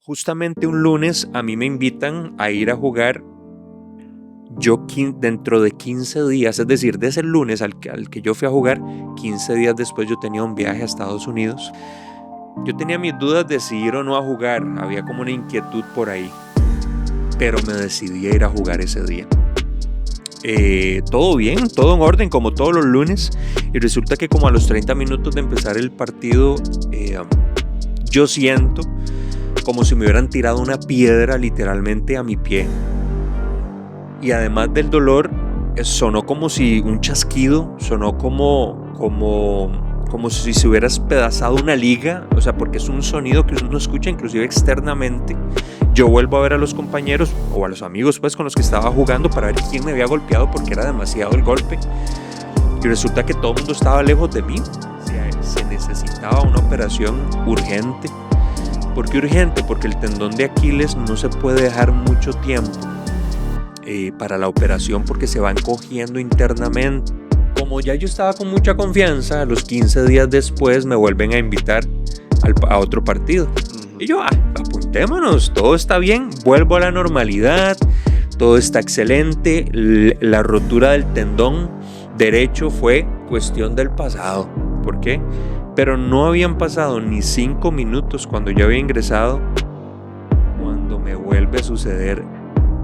Justamente un lunes a mí me invitan a ir a jugar. Dentro de 15 días, es decir, de ese lunes al que yo fui a jugar, 15 días después yo tenía un viaje a Estados Unidos. Yo tenía mis dudas de si ir o no a jugar, había como una inquietud por ahí, pero me decidí a ir a jugar ese día. Todo bien, todo en orden, como todos los lunes, y resulta que como a los 30 minutos de empezar el partido, yo siento como si me hubieran tirado una piedra literalmente a mi pie. Y además del dolor, sonó como si un chasquido, sonó como si se hubiera despedazado una liga, o sea, porque es un sonido que uno escucha inclusive externamente. Yo vuelvo a ver a los compañeros o a los amigos pues con los que estaba jugando para ver quién me había golpeado porque era demasiado el golpe. Y resulta que todo el mundo estaba lejos de mí. O sea, se necesitaba una operación urgente. ¿Por qué urgente? Porque el tendón de Aquiles no se puede dejar mucho tiempo para la operación porque se va encogiendo internamente. Como ya yo estaba con mucha confianza, a los 15 días después me vuelven a invitar a otro partido. Y yo, apuntémonos, todo está bien, vuelvo a la normalidad, todo está excelente. La rotura del tendón derecho fue cuestión del pasado. ¿Por qué? Pero no habían pasado ni 5 minutos cuando yo había ingresado, cuando me vuelve a suceder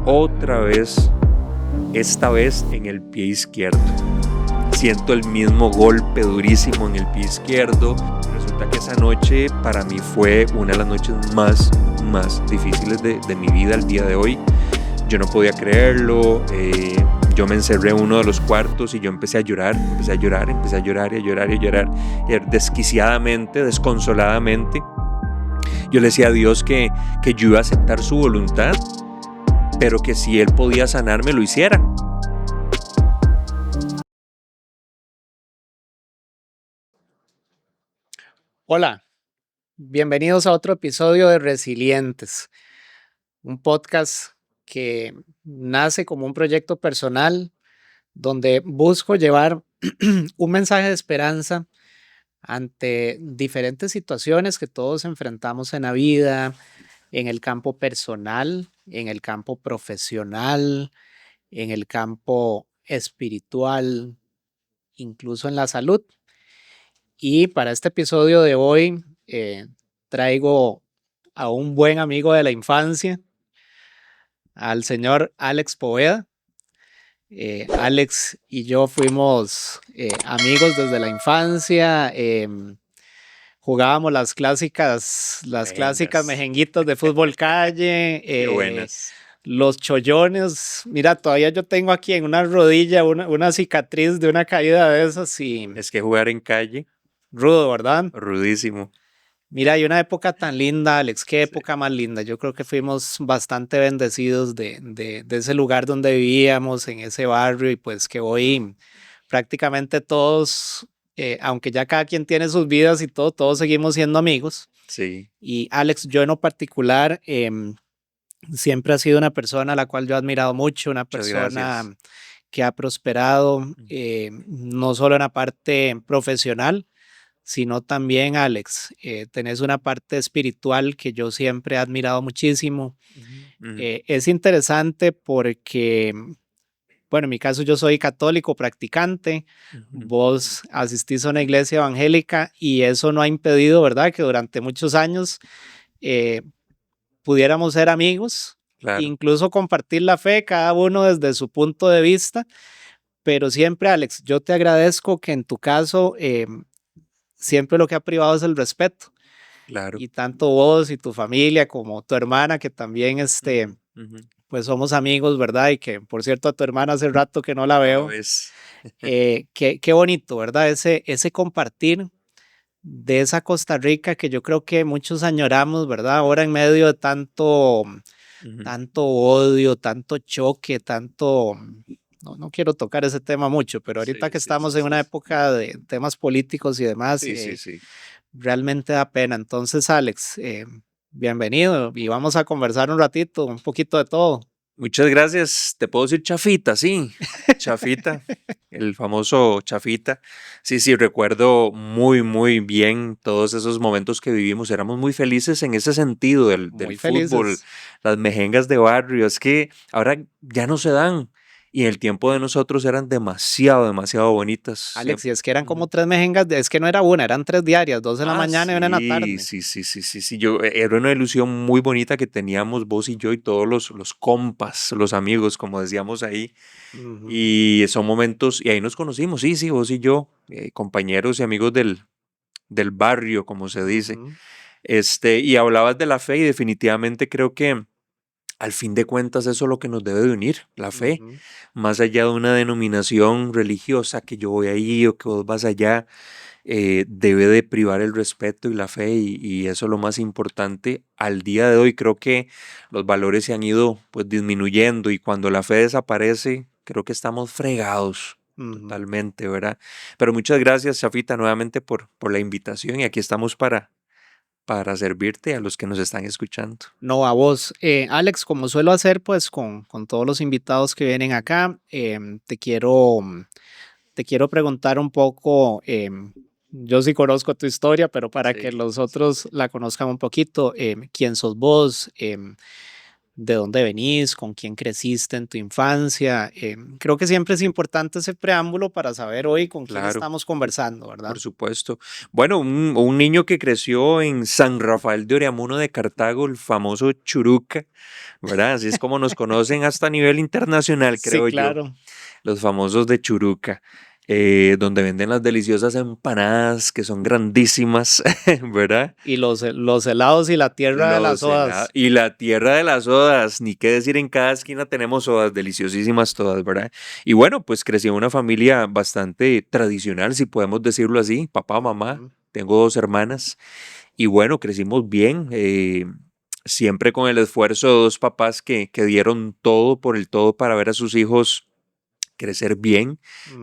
otra vez, esta vez en el pie izquierdo. Siento el mismo golpe durísimo en el pie izquierdo. Resulta que esa noche para mí fue una de las noches más difíciles de mi vida al día de hoy. Yo no podía creerlo. Yo me encerré en uno de los cuartos y yo empecé a llorar desquiciadamente, desconsoladamente. Yo le decía a Dios que yo iba a aceptar su voluntad, pero que si Él podía sanarme, lo hiciera. Hola, bienvenidos a otro episodio de Resilientes, un podcast que nace como un proyecto personal donde busco llevar un mensaje de esperanza ante diferentes situaciones que todos enfrentamos en la vida, en el campo personal, en el campo profesional, en el campo espiritual, incluso en la salud. Y para este episodio de hoy traigo a un buen amigo de la infancia, al señor Alex Poveda. Alex y yo fuimos amigos desde la infancia. Jugábamos las clásicas mejenguitas de fútbol calle. Qué buenas. Los chollones. Mira, todavía yo tengo aquí en una rodilla una cicatriz de una caída de esas. Y Es que jugar en calle, rudo, ¿verdad? rudísimo. Mira, hay una época tan linda, Alex, qué Sí. época más linda. Yo creo que fuimos bastante bendecidos de ese lugar donde vivíamos, en ese barrio, y pues que hoy prácticamente todos, aunque ya cada quien tiene sus vidas y todo, todos seguimos siendo amigos. Sí. Y Alex, yo en lo particular, siempre ha sido una persona a la cual yo he admirado mucho, una Muchas persona gracias. que ha prosperado, no solo en la parte profesional, sino también, Alex, tenés una parte espiritual que yo siempre he admirado muchísimo. Es interesante porque, bueno, en mi caso yo soy católico practicante, vos asistís a una iglesia evangélica y eso no ha impedido, ¿verdad?, que durante muchos años eh, pudiéramos ser amigos, Claro. incluso compartir la fe, cada uno desde su punto de vista, pero siempre, Alex, yo te agradezco que en tu caso siempre lo que ha privado es el respeto. Claro. Y tanto vos y tu familia como tu hermana, que también pues somos amigos, ¿verdad? Y que, por cierto, a tu hermana hace rato que no la No lo veo. ves. Qué bonito, ¿verdad? Ese compartir de esa Costa Rica que yo creo que muchos añoramos, ¿verdad? Ahora en medio de tanto odio, tanto choque, no quiero tocar ese tema mucho, pero ahorita que estamos en una época de temas políticos y demás, Sí. realmente da pena. Entonces, Alex, bienvenido y vamos a conversar un ratito, un poquito de todo. Muchas gracias. Te puedo decir Chafita, sí. Chafita, el famoso Chafita. Sí, sí, recuerdo muy, muy bien todos esos momentos que vivimos. Éramos muy felices en ese sentido del Muy fútbol, felices. las mejengas de barrio. Es que ahora ya no se dan. Y en el tiempo de nosotros eran demasiado, demasiado bonitas. Alex, y es que eran como Ujú. 3 mejengas, es que no era una, eran 3 diarias, 2 en la mañana y una en la Sí, tarde. sí, sí, sí, sí, sí. Era una ilusión muy bonita que teníamos vos y yo y todos los compas, los amigos, como decíamos ahí. Ujú, Y son momentos, y ahí nos conocimos, sí, sí, vos y yo, compañeros y amigos del barrio, como se dice. ujú, Y hablabas de la fe y definitivamente creo que al fin de cuentas eso es lo que nos debe de unir, la fe, ujú, más allá de una denominación religiosa, que yo voy ahí o que vos vas allá, debe de privar el respeto y la fe y eso es lo más importante. Al día de hoy creo que los valores se han ido pues disminuyendo y cuando la fe desaparece creo que estamos fregados ujú. totalmente, ¿verdad? Pero muchas gracias, Chafita, nuevamente por la invitación y aquí estamos para servirte a los que nos están escuchando. No, a vos. Alex, como suelo hacer pues con todos los invitados que vienen acá, te quiero preguntar un poco, yo sí conozco tu historia, pero para que Sí, los sí, otros sí. la conozcan un poquito, ¿quién sos vos? ¿De dónde venís? ¿Con quién creciste en tu infancia? Creo que siempre es importante ese preámbulo para saber hoy con quién Claro. estamos conversando, ¿verdad? Por supuesto. Bueno, un niño que creció en San Rafael de Oriamuno de Cartago, el famoso Churuca, ¿verdad? Así es como nos conocen hasta a nivel internacional, Sí, creo yo, claro. los famosos de Churuca, donde venden las deliciosas empanadas que son grandísimas, ¿verdad? Y los helados y la tierra de las odas. Y la tierra de las sodas, ni qué decir, en cada esquina tenemos sodas, deliciosísimas todas, ¿verdad? Y bueno, pues crecí en una familia bastante tradicional, si podemos decirlo así, papá, mamá, Ujú, tengo dos hermanas, y bueno, crecimos bien, siempre con el esfuerzo de dos papás que dieron todo por el todo para ver a sus hijos crecer bien,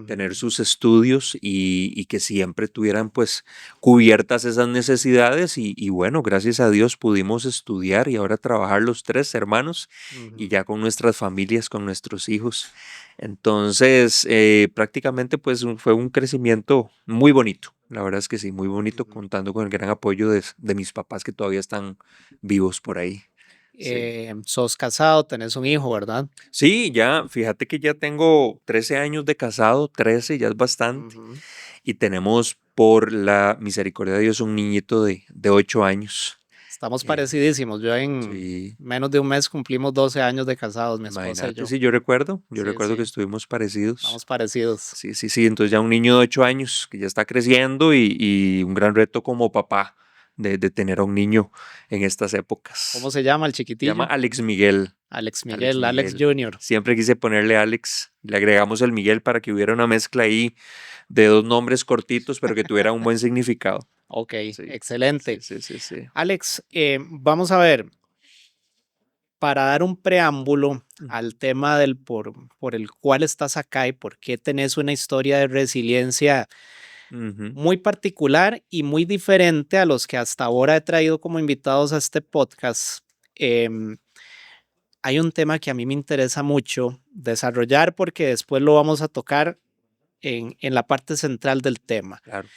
tener ujú, sus estudios y que siempre tuvieran pues cubiertas esas necesidades y bueno, gracias a Dios pudimos estudiar y ahora trabajar los tres hermanos y ujú, ya con nuestras familias, con nuestros hijos. Entonces, prácticamente pues fue un crecimiento muy bonito. La verdad es que sí, muy bonito, ujú. contando con el gran apoyo de mis papás que todavía están vivos por ahí. Sí. Sos casado, tenés un hijo, ¿verdad? Sí, ya, fíjate que ya tengo 13 años de casado, 13 ya es bastante. Ujú. Y tenemos, por la misericordia de Dios, un niñito de 8 años. Estamos Eh, parecidísimos. Yo en sí, menos de un mes cumplimos 12 años de casados, mi esposa y imagínate, yo. sí, yo Sí, recuerdo que sí, estuvimos parecidos. estamos parecidos. Sí, sí, sí, entonces ya un niño de 8 años que ya está creciendo y un gran reto como papá de tener a un niño en estas ¿Cómo épocas. se llama el Se llama chiquitillo? Alex Miguel. Alex Alex Miguel, Alex Miguel. Junior. Siempre quise ponerle Alex. Le agregamos el Miguel para que hubiera una mezcla ahí de dos nombres cortitos, pero que tuviera un buen significado. Ok, Sí, sí, excelente. sí, sí, sí. Alex, vamos a ver, para dar un preámbulo Mm, al tema por el cual estás acá y por qué tenés una historia de resiliencia ujú, muy particular y muy diferente a los que hasta ahora he traído como invitados a este podcast. em, Hay un tema que a mí me interesa mucho desarrollar porque después lo vamos a tocar en la parte central del tema. claro.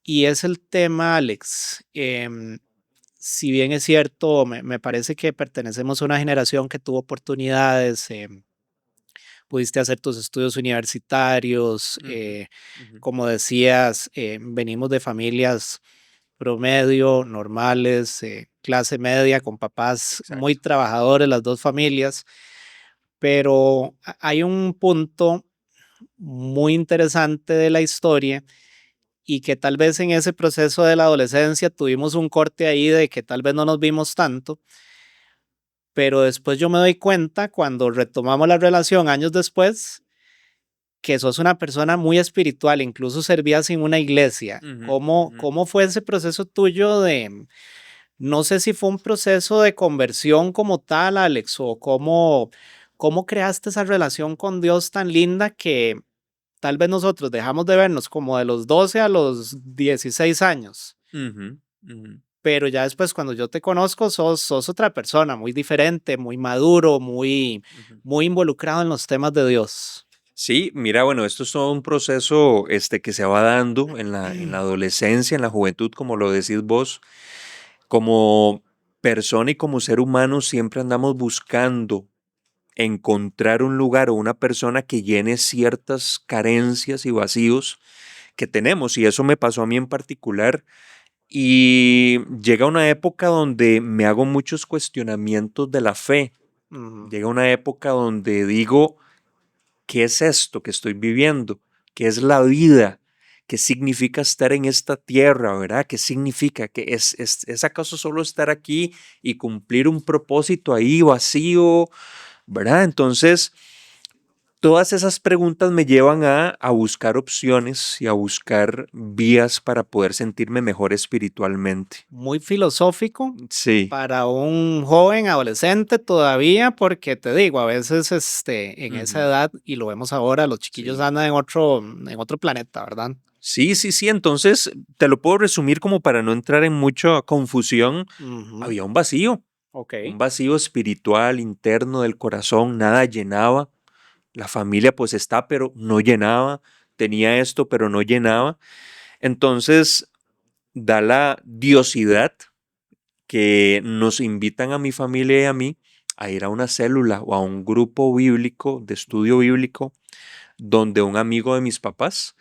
Y es el tema, Alex. Si bien es cierto, me parece que pertenecemos a una generación que tuvo oportunidades, pudiste hacer tus estudios universitarios, Ujú, ujú, como decías, venimos de familias promedio, normales, clase media, con papás muy exacto. trabajadores, las dos familias, pero hay un punto muy interesante de la historia y que tal vez en ese proceso de la adolescencia tuvimos un corte ahí de que tal vez no nos vimos tanto, pero después yo me doy cuenta cuando retomamos la relación años después que sos una persona muy espiritual, incluso servías en una iglesia. Ujú, ujú. ¿Cómo fue ese proceso tuyo de, no sé si fue un proceso de conversión como tal, Alex, o cómo creaste esa relación con Dios tan linda que tal vez nosotros dejamos de vernos como de los 12 a los 16 años? Ujú, ujú. pero ya después cuando yo te conozco sos otra persona, muy diferente, muy maduro, Ujú. muy involucrado en los temas de Dios. Sí, mira, bueno, esto es todo un proceso que se va dando en la adolescencia, en la juventud, como lo decís vos. Como persona y como ser humano siempre andamos buscando encontrar un lugar o una persona que llene ciertas carencias y vacíos que tenemos. Y eso me pasó a mí en particular. Y llega una época donde me hago muchos cuestionamientos de la fe. Ujú, Llega una época donde digo, ¿qué es esto que estoy viviendo? ¿Qué es la vida? ¿Qué significa estar en esta tierra, verdad? ¿Qué significa? ¿Que es acaso solo estar aquí y cumplir un propósito ahí vacío, verdad? Entonces, todas esas preguntas me llevan a buscar opciones y a buscar vías para poder sentirme mejor espiritualmente. muy filosófico Sí. para un joven adolescente todavía, porque te digo, a veces en esa Ujú. edad, y lo vemos ahora, los chiquillos Sí. andan en otro planeta, ¿verdad? Sí, sí, sí. Entonces, te lo puedo resumir como para no entrar en mucha confusión. Ujú, Había ok, un vacío espiritual interno del corazón, nada llenaba. La familia pues está, pero no llenaba. Tenía esto, pero no llenaba. Entonces, da la diosidad que nos invitan a mi familia y a mí a ir a una célula o a un grupo bíblico, de estudio bíblico, donde un amigo de mis papás.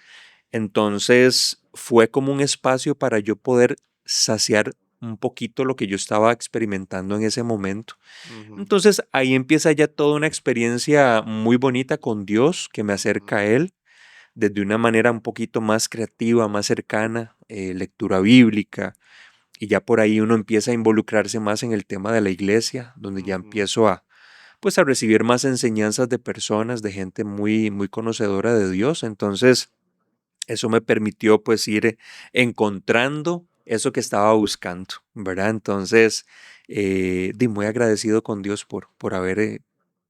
Entonces fue como un espacio para yo poder saciar un poquito lo que yo estaba experimentando en ese momento. ujú, Entonces ahí empieza ya toda una experiencia muy bonita con Dios que me ujú, acerca a Él desde una manera un poquito más creativa, más cercana, lectura bíblica, y ya por ahí uno empieza a involucrarse más en el tema de la iglesia, donde ya ujú. empiezo a pues a recibir más enseñanzas de personas, de gente muy muy conocedora de Dios. Entonces, eso me permitió pues ir encontrando eso que estaba buscando, ¿verdad? Entonces, muy agradecido con Dios por haber,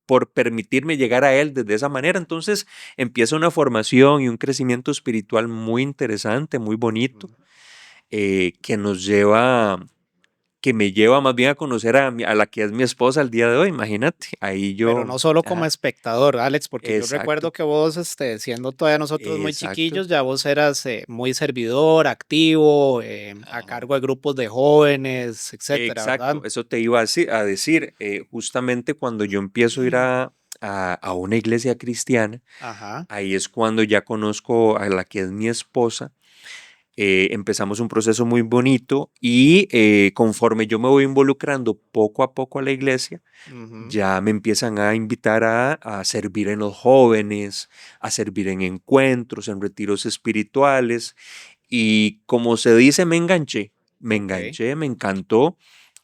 por permitirme llegar a Él desde esa manera. Entonces empieza una formación y un crecimiento espiritual muy interesante, muy bonito, que me lleva más bien a conocer a la que es mi esposa al día de hoy, imagínate. Ahí Pero yo, no solo como ajá, espectador, Alex, porque yo recuerdo exacto, que vos, siendo todavía nosotros muy exacto. chiquillos, ya vos eras muy servidor, activo, a cargo de grupos de jóvenes, etcétera, ¿verdad? Exacto, eso te iba a decir. Justamente cuando yo empiezo a ir a una iglesia cristiana, Ajá, ahí es cuando ya conozco a la que es mi esposa. Empezamos un proceso muy bonito y conforme yo me voy involucrando poco a poco a la iglesia, ujú, ya me empiezan a invitar a servir en los jóvenes, a servir en encuentros, en retiros espirituales. Y como se dice, me ok, enganché, me encantó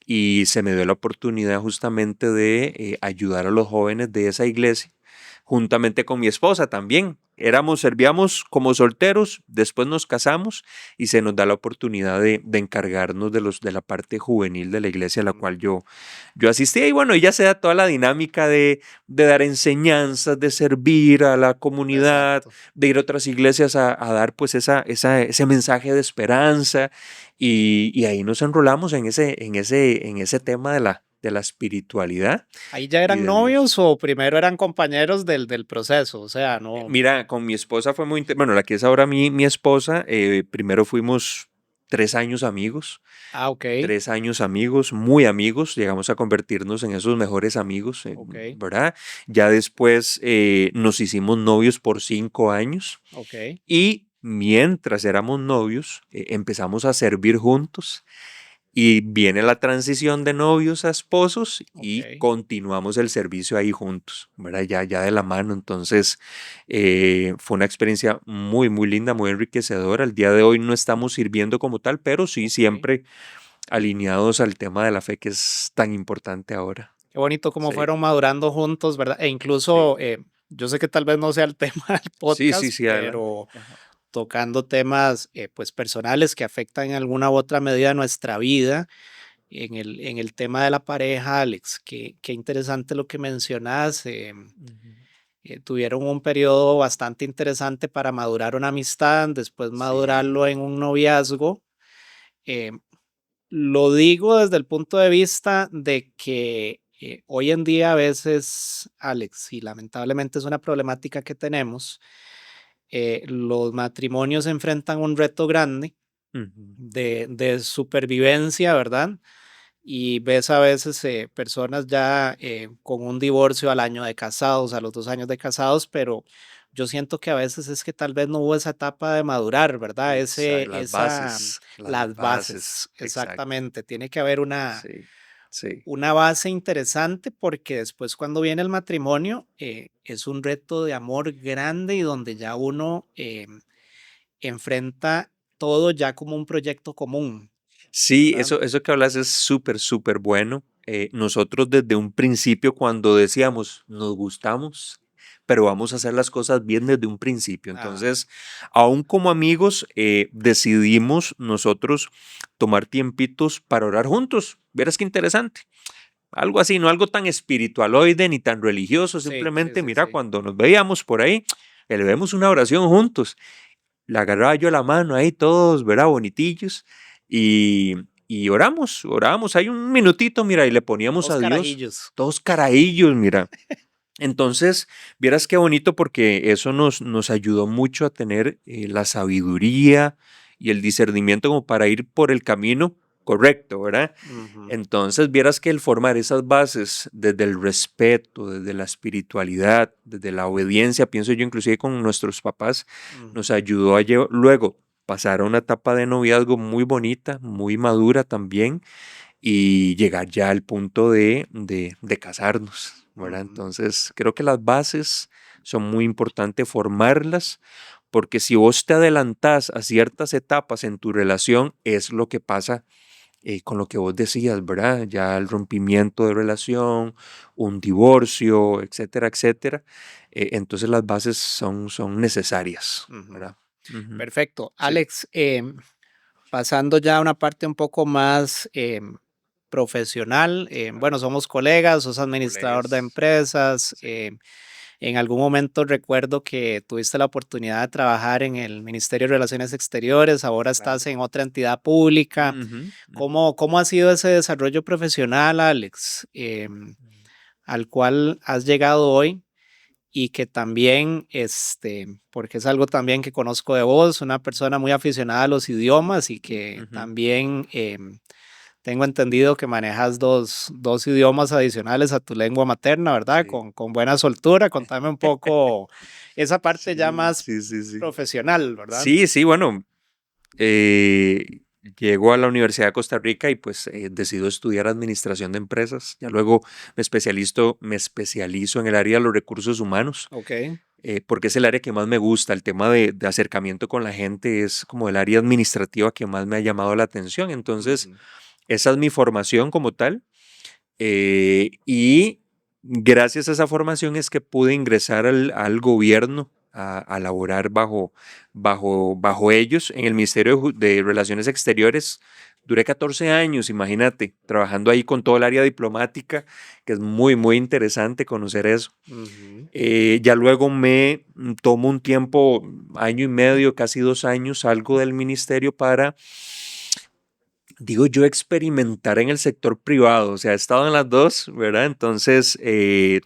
y se me dio la oportunidad justamente de ayudar a los jóvenes de esa iglesia, juntamente con mi esposa también. Servíamos como solteros, después nos casamos y se nos da la oportunidad de encargarnos de la parte juvenil de la iglesia a la cual ujú, yo asistía. Y bueno, ya se da toda la dinámica de dar enseñanzas, de servir a la comunidad, exacto. de ir a otras iglesias a dar pues ese mensaje de esperanza y ahí nos enrolamos en ese tema de la espiritualidad ¿Ahí ya y eran de Dios. novios o primero eran compañeros del proceso? O sea, no. Mira, con mi esposa fue bueno, la que es ahora mi esposa, primero fuimos 3 años amigos, Ah, ok, 3 años amigos, muy amigos, llegamos a convertirnos en esos mejores amigos, ok, ¿verdad? Ya después nos hicimos novios por 5 años. ok, Y mientras éramos novios, empezamos a servir juntos y viene la transición de novios a esposos y ok. continuamos el servicio ahí juntos, ¿verdad? Ya de la mano. Entonces, fue una experiencia muy, muy linda, muy enriquecedora. El día de hoy no estamos sirviendo como tal, pero sí Ok. siempre alineados al tema de la fe que es tan importante ahora. Qué bonito cómo Sí, fueron madurando juntos, ¿verdad? E sí, incluso, yo sé que tal vez no sea el tema del sí, sí, podcast, sí, adelante. pero Ajá. tocando temas, pues, personales que afectan en alguna u otra medida nuestra vida, en el tema de la pareja, Alex, qué interesante lo que mencionas, Ujú. tuvieron un periodo bastante interesante para madurar una amistad, después Sí. madurarlo en un noviazgo. em, Lo digo desde el punto de vista de que hoy en día a veces, Alex, y lamentablemente es una problemática que tenemos, los matrimonios se enfrentan a un reto grande Ujú. de supervivencia, ¿verdad? Y ves a veces personas ya con un divorcio al año de casados, a los 2 años de casados, pero yo siento que a veces es que tal vez no hubo esa etapa de madurar, ¿verdad? Las Esa, las las bases, bases, exacto. exactamente. Tiene que haber Sí, sí. una base interesante porque después cuando viene el matrimonio es un reto de amor grande y donde ya uno enfrenta todo ya como un proyecto común, Sí, ¿verdad? eso que hablas es súper, súper bueno. Nosotros desde un principio, cuando decíamos, nos gustamos, pero vamos a hacer las cosas bien desde un principio. Ajá. Entonces, aún como amigos, decidimos nosotros tomar tiempitos para orar juntos. Verás qué interesante. Algo así, no algo tan espiritualoide ni tan religioso, Sí, sí, simplemente, sí, mira, sí. cuando nos veíamos por ahí, elevemos una oración juntos. Le agarraba yo la mano ahí todos, ¿verdad? Bonitillos. Y, y oramos ahí un minutito, mira, y le poníamos Dos a Dios carajillos. todos carajillos, mira. Entonces, vieras qué bonito porque eso nos ayudó mucho a tener la sabiduría y el discernimiento como para ir por el camino correcto, ¿verdad? Ujú, Entonces, vieras que el formar esas bases desde el respeto, desde la espiritualidad, desde la obediencia, pienso yo inclusive con nuestros papás, nos ujú, ayudó a luego pasar a una etapa de noviazgo muy bonita, muy madura también, y llegar ya al punto de casarnos, ¿verdad? ujú, Entonces, creo que las bases son muy importantes formarlas, porque si vos te adelantás a ciertas etapas en tu relación, es lo que pasa con lo que vos decías, ¿verdad? Ya el rompimiento de relación, un divorcio, etcétera, etcétera. Entonces las bases son necesarias, ujú. ¿verdad? Ujú. Perfecto. Sí. Alex, pasando ya a una parte un poco más profesional, bueno, somos colegas, sos administrador de Colegas. empresas. Sí. En algún momento recuerdo que tuviste la oportunidad de trabajar en el Ministerio de Relaciones Exteriores, ahora estás Claro. en otra entidad pública. Ujú, ujú. ¿Cómo ha sido ese desarrollo profesional, Alex, al cual has llegado hoy? Y que también, porque es algo también que conozco de vos, una persona muy aficionada a los idiomas y que Ujú. también tengo entendido que manejas dos idiomas adicionales a tu lengua materna, ¿verdad? Sí. Con buena soltura. Contame un poco esa parte ya Sí, más sí, sí, sí. profesional, ¿verdad? Sí, sí, bueno, eh, llego a la Universidad de Costa Rica y pues decido estudiar administración de empresas. Ya luego me especializo en el área de los recursos humanos, Ok. porque es el área que más me gusta. El tema de acercamiento con la gente es como el área administrativa que más me ha llamado la atención. Entonces, Ujú, esa es mi formación como tal. Y gracias a esa formación es que pude ingresar al gobierno a laborar bajo ellos en el Ministerio de Relaciones Exteriores. Duré 14 años, imagínate, trabajando ahí con todo el área diplomática, que es muy, muy interesante conocer eso. ujú. Ya luego me tomo un tiempo, año y medio, casi 2 años, salgo del ministerio para, digo yo, experimentar en el sector privado. O sea, he estado en las dos, ¿verdad? Entonces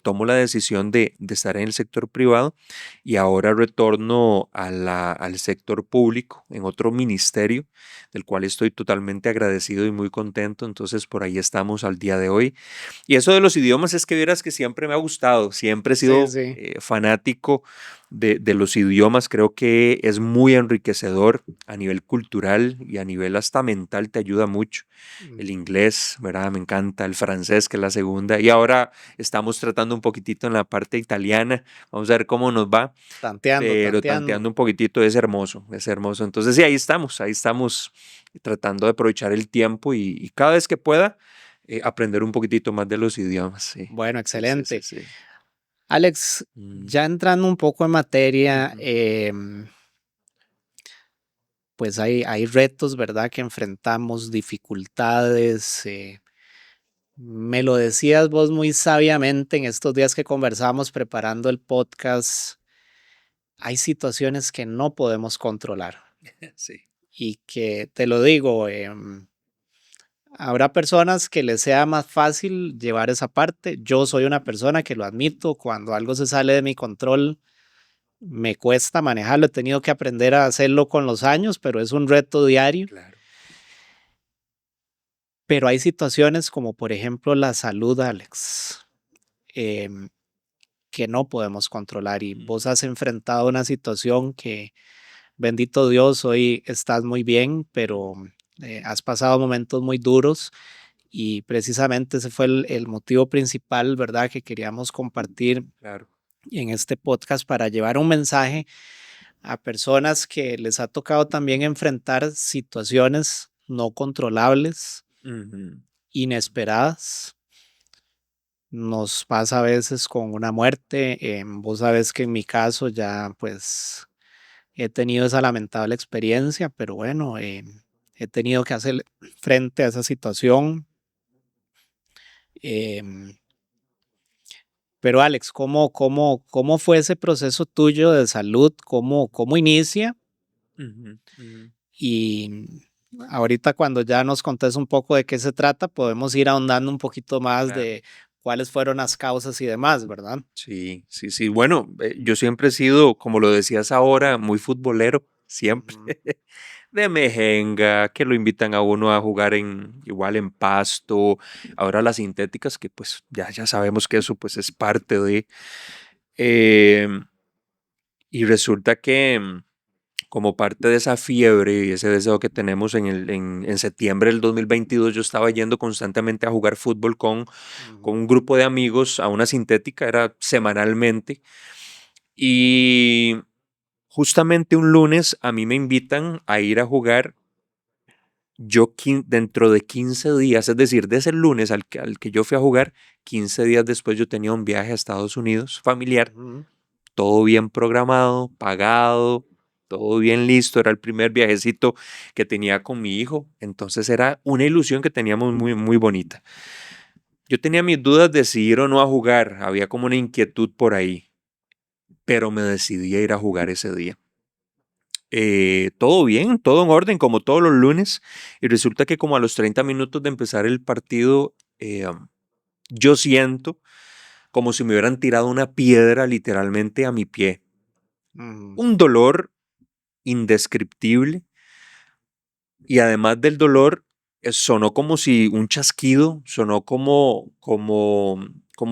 tomo la decisión de estar en el sector privado y ahora retorno al sector público en otro ministerio, del cual estoy totalmente agradecido y muy contento. Entonces por ahí estamos al día de hoy. Y eso de los idiomas es que vieras que siempre me ha gustado, siempre he Sí, sido sí. fanático de los idiomas, creo que es muy enriquecedor a nivel cultural y a nivel hasta mental, te ayuda mucho. El Ujú. inglés, ¿verdad? Me encanta, el francés, que es la segunda, y ahora estamos tratando un poquitito en la parte italiana, vamos a ver cómo nos va, Tanteando, pero tanteando. tanteando un poquitito es hermoso, es hermoso. Entonces sí, ahí estamos tratando de aprovechar el tiempo y cada vez que pueda aprender un poquitito más de los idiomas. Sí, Bueno, sí, sí, sí, excelente. sí. Alex, Mm, ya entrando un poco en materia, ujú. pues hay retos, ¿verdad? Que enfrentamos, dificultades. Me lo decías vos muy sabiamente en estos días que conversamos preparando el podcast. Hay situaciones que no podemos controlar Sí. y que te lo digo, Habrá personas que les sea más fácil llevar esa parte. Yo soy una persona que lo admito, cuando algo se sale de mi control, me cuesta manejarlo. He tenido que aprender a hacerlo con los años, pero es un reto diario. Claro. Pero hay situaciones como por ejemplo la salud, Alex, em, que no podemos controlar y vos has enfrentado una situación que, bendito Dios, hoy estás muy bien, pero has pasado momentos muy duros y precisamente ese fue el motivo principal, ¿verdad? Que queríamos compartir Claro. en este podcast para llevar un mensaje a personas que les ha tocado también enfrentar situaciones no controlables, Ujú. inesperadas. Nos pasa a veces con una muerte. Vos sabes que en mi caso ya pues he tenido esa lamentable experiencia, pero bueno, he tenido que hacer frente a esa situación. em, pero Alex, ¿cómo fue ese proceso tuyo de salud? ¿Cómo inicia? Ujú, ujú. Y ahorita cuando ya nos contés un poco de qué se trata, podemos ir ahondando un poquito más Claro. de cuáles fueron las causas y demás, ¿verdad? Sí, sí, sí. Bueno, yo siempre he sido, como lo decías ahora, muy futbolero, siempre. Ujú, De mejenga, que lo invitan a uno a jugar igual en pasto, ahora las sintéticas, que pues ya sabemos que eso pues es parte de. em, y resulta que como parte de esa fiebre y ese deseo que tenemos en septiembre del 2022, yo estaba yendo constantemente a jugar fútbol con ujú, un grupo de amigos a una sintética, era semanalmente. Y justamente un lunes a mí me invitan a ir a jugar. Dentro de 15 días, es decir, de ese lunes al que yo fui a jugar, 15 días después yo tenía un viaje a Estados Unidos familiar, ujú. todo bien programado, pagado, todo bien listo, era el primer viajecito que tenía con mi hijo, entonces era una ilusión que teníamos muy, muy bonita. Yo tenía mis dudas de si ir o no a jugar, había como una inquietud por ahí, pero me decidí a ir a jugar ese día. Todo bien, todo en orden, como todos los lunes. Y resulta que como a los 30 minutos de empezar el partido, yo siento como si me hubieran tirado una piedra literalmente a mi pie. Ujú, Un dolor indescriptible y además del dolor, sonó como si un chasquido, sonó como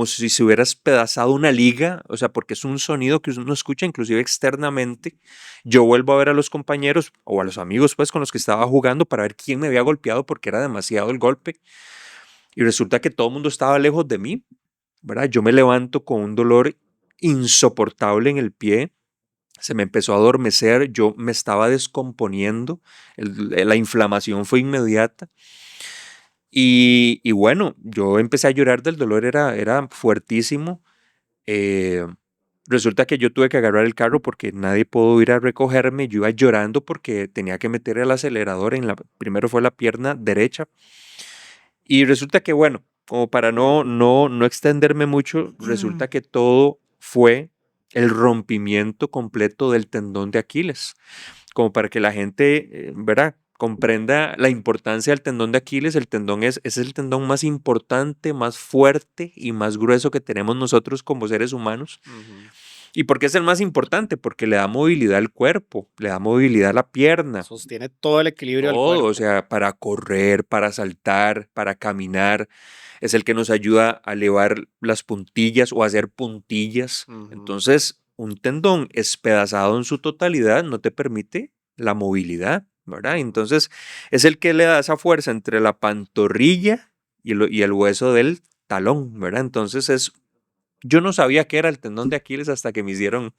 si se hubiera despedazado una liga, o sea, porque es un sonido que uno escucha inclusive externamente. Yo vuelvo a ver a los compañeros o a los amigos pues con los que estaba jugando para ver quién me había golpeado porque era demasiado el golpe y resulta que todo el mundo estaba lejos de mí, ¿verdad? Yo me levanto con un dolor insoportable en el pie, se me empezó a adormecer, yo me estaba descomponiendo, la inflamación fue inmediata y bueno, yo empecé a llorar del dolor, era fuertísimo. eh, Resulta que yo tuve que agarrar el carro porque nadie pudo ir a recogerme, yo iba llorando porque tenía que meter el acelerador primero fue la pierna derecha y resulta que bueno, como para no extenderme mucho, resulta que todo fue el rompimiento completo del tendón de Aquiles como para que la gente, ¿verdad? Comprenda la importancia del tendón de Aquiles. El tendón es el tendón más importante, más fuerte y más grueso que tenemos nosotros como seres humanos. ujú. ¿Y por qué es el más importante? Porque le da movilidad al cuerpo, le da movilidad a la pierna, Sostiene todo el equilibrio del todo, o cuerpo. sea, para correr, para saltar, para caminar. Es el que nos ayuda a elevar las puntillas o a hacer puntillas. Ujú, Entonces, un tendón despedazado en su totalidad no te permite la movilidad, ¿verdad? ujú. Entonces, es el que le da esa fuerza entre la pantorrilla y el hueso del talón, ¿verdad? Entonces, yo no sabía qué era el tendón de Aquiles hasta que me hicieron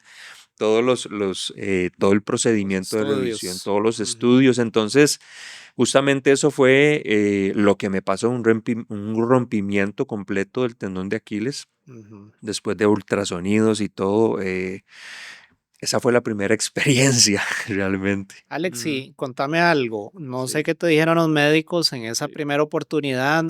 todo el Los procedimiento de revisión, estudios. todos los Ujú, estudios. Entonces, justamente eso fue lo que me pasó, un rompimiento completo del tendón de Aquiles, ujú. después de ultrasonidos y todo. Esa fue la primera experiencia, realmente. Alex, Ujú. sí, contame algo. No sé Sí, qué te dijeron los médicos en esa sí, primera oportunidad.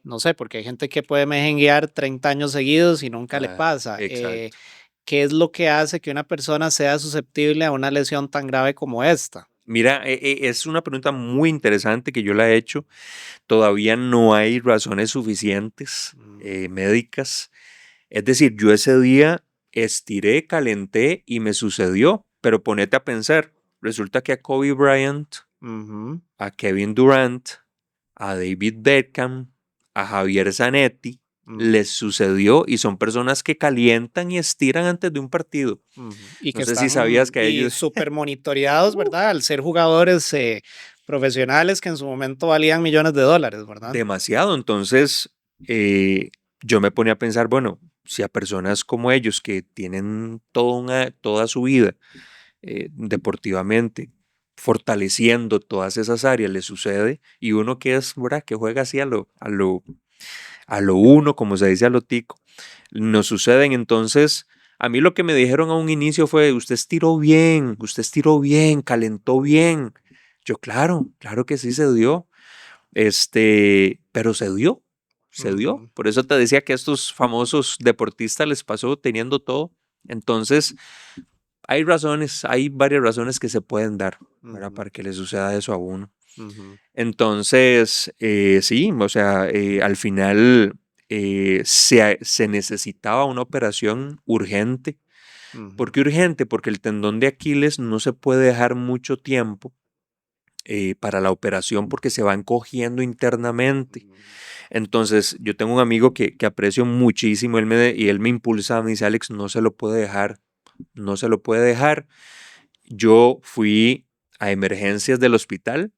No sé, porque hay gente que puede mejenguear 30 años seguidos y nunca le pasa. exacto. ¿Qué es lo que hace que una persona sea susceptible a una lesión tan grave como esta? Mira, es una pregunta muy interesante que yo la he hecho. Todavía no hay razones suficientes médicas. Es decir, yo ese día estiré, calenté y me sucedió. Pero ponete a pensar, resulta que a Kobe Bryant, Ujú, a Kevin Durant, a David Beckham, a Javier Zanetti, ujú, les sucedió y son personas que calientan y estiran antes de un partido. ujú. Y No que sé si sabías están que a y ellos... súper monitoreados, ¿verdad? Al ser jugadores profesionales que en su momento valían millones de dólares, ¿verdad? Demasiado. Entonces, yo me ponía a pensar, bueno, si a personas como ellos que tienen toda su vida deportivamente, fortaleciendo todas esas áreas, les sucede, y uno que es, ¿verdad? Que juega así a lo uno, como se dice a lo tico, nos suceden. Entonces, a mí lo que me dijeron a un inicio fue, usted estiró bien, calentó bien. Yo, claro que sí se dio. Pero se dio. Ujú, Por eso te decía que a estos famosos deportistas les pasó teniendo todo. Entonces, hay varias razones que se pueden dar, ¿verdad? ujú, Para que le suceda eso a uno. ujú, Entonces, sí, o sea, al final se necesitaba una operación urgente. ¿Por ujú, qué urgente? Porque el tendón de Aquiles no se puede dejar mucho tiempo para la operación porque se va encogiendo internamente. Entonces, yo tengo un amigo que aprecio muchísimo y él me impulsa, me dice, Alex, no se lo puede dejar, no se lo puede dejar. Yo fui a emergencias del hospital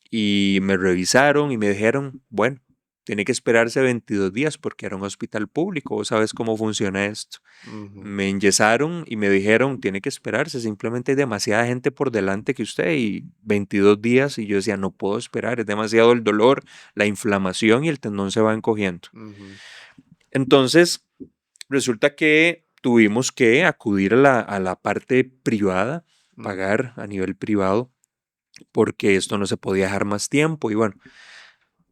y me revisaron y me dijeron, bueno, tiene que esperarse 22 días porque era un hospital público, vos sabes cómo funciona esto. ujú, Me enyesaron y me dijeron, tiene que esperarse, simplemente hay demasiada gente por delante que usted y 22 días y yo decía, no puedo esperar, es demasiado el dolor, la inflamación y el tendón se va encogiendo. ujú, Entonces, resulta que tuvimos que acudir a la parte privada, ujú. pagar a nivel privado, porque esto no se podía dejar más tiempo y bueno,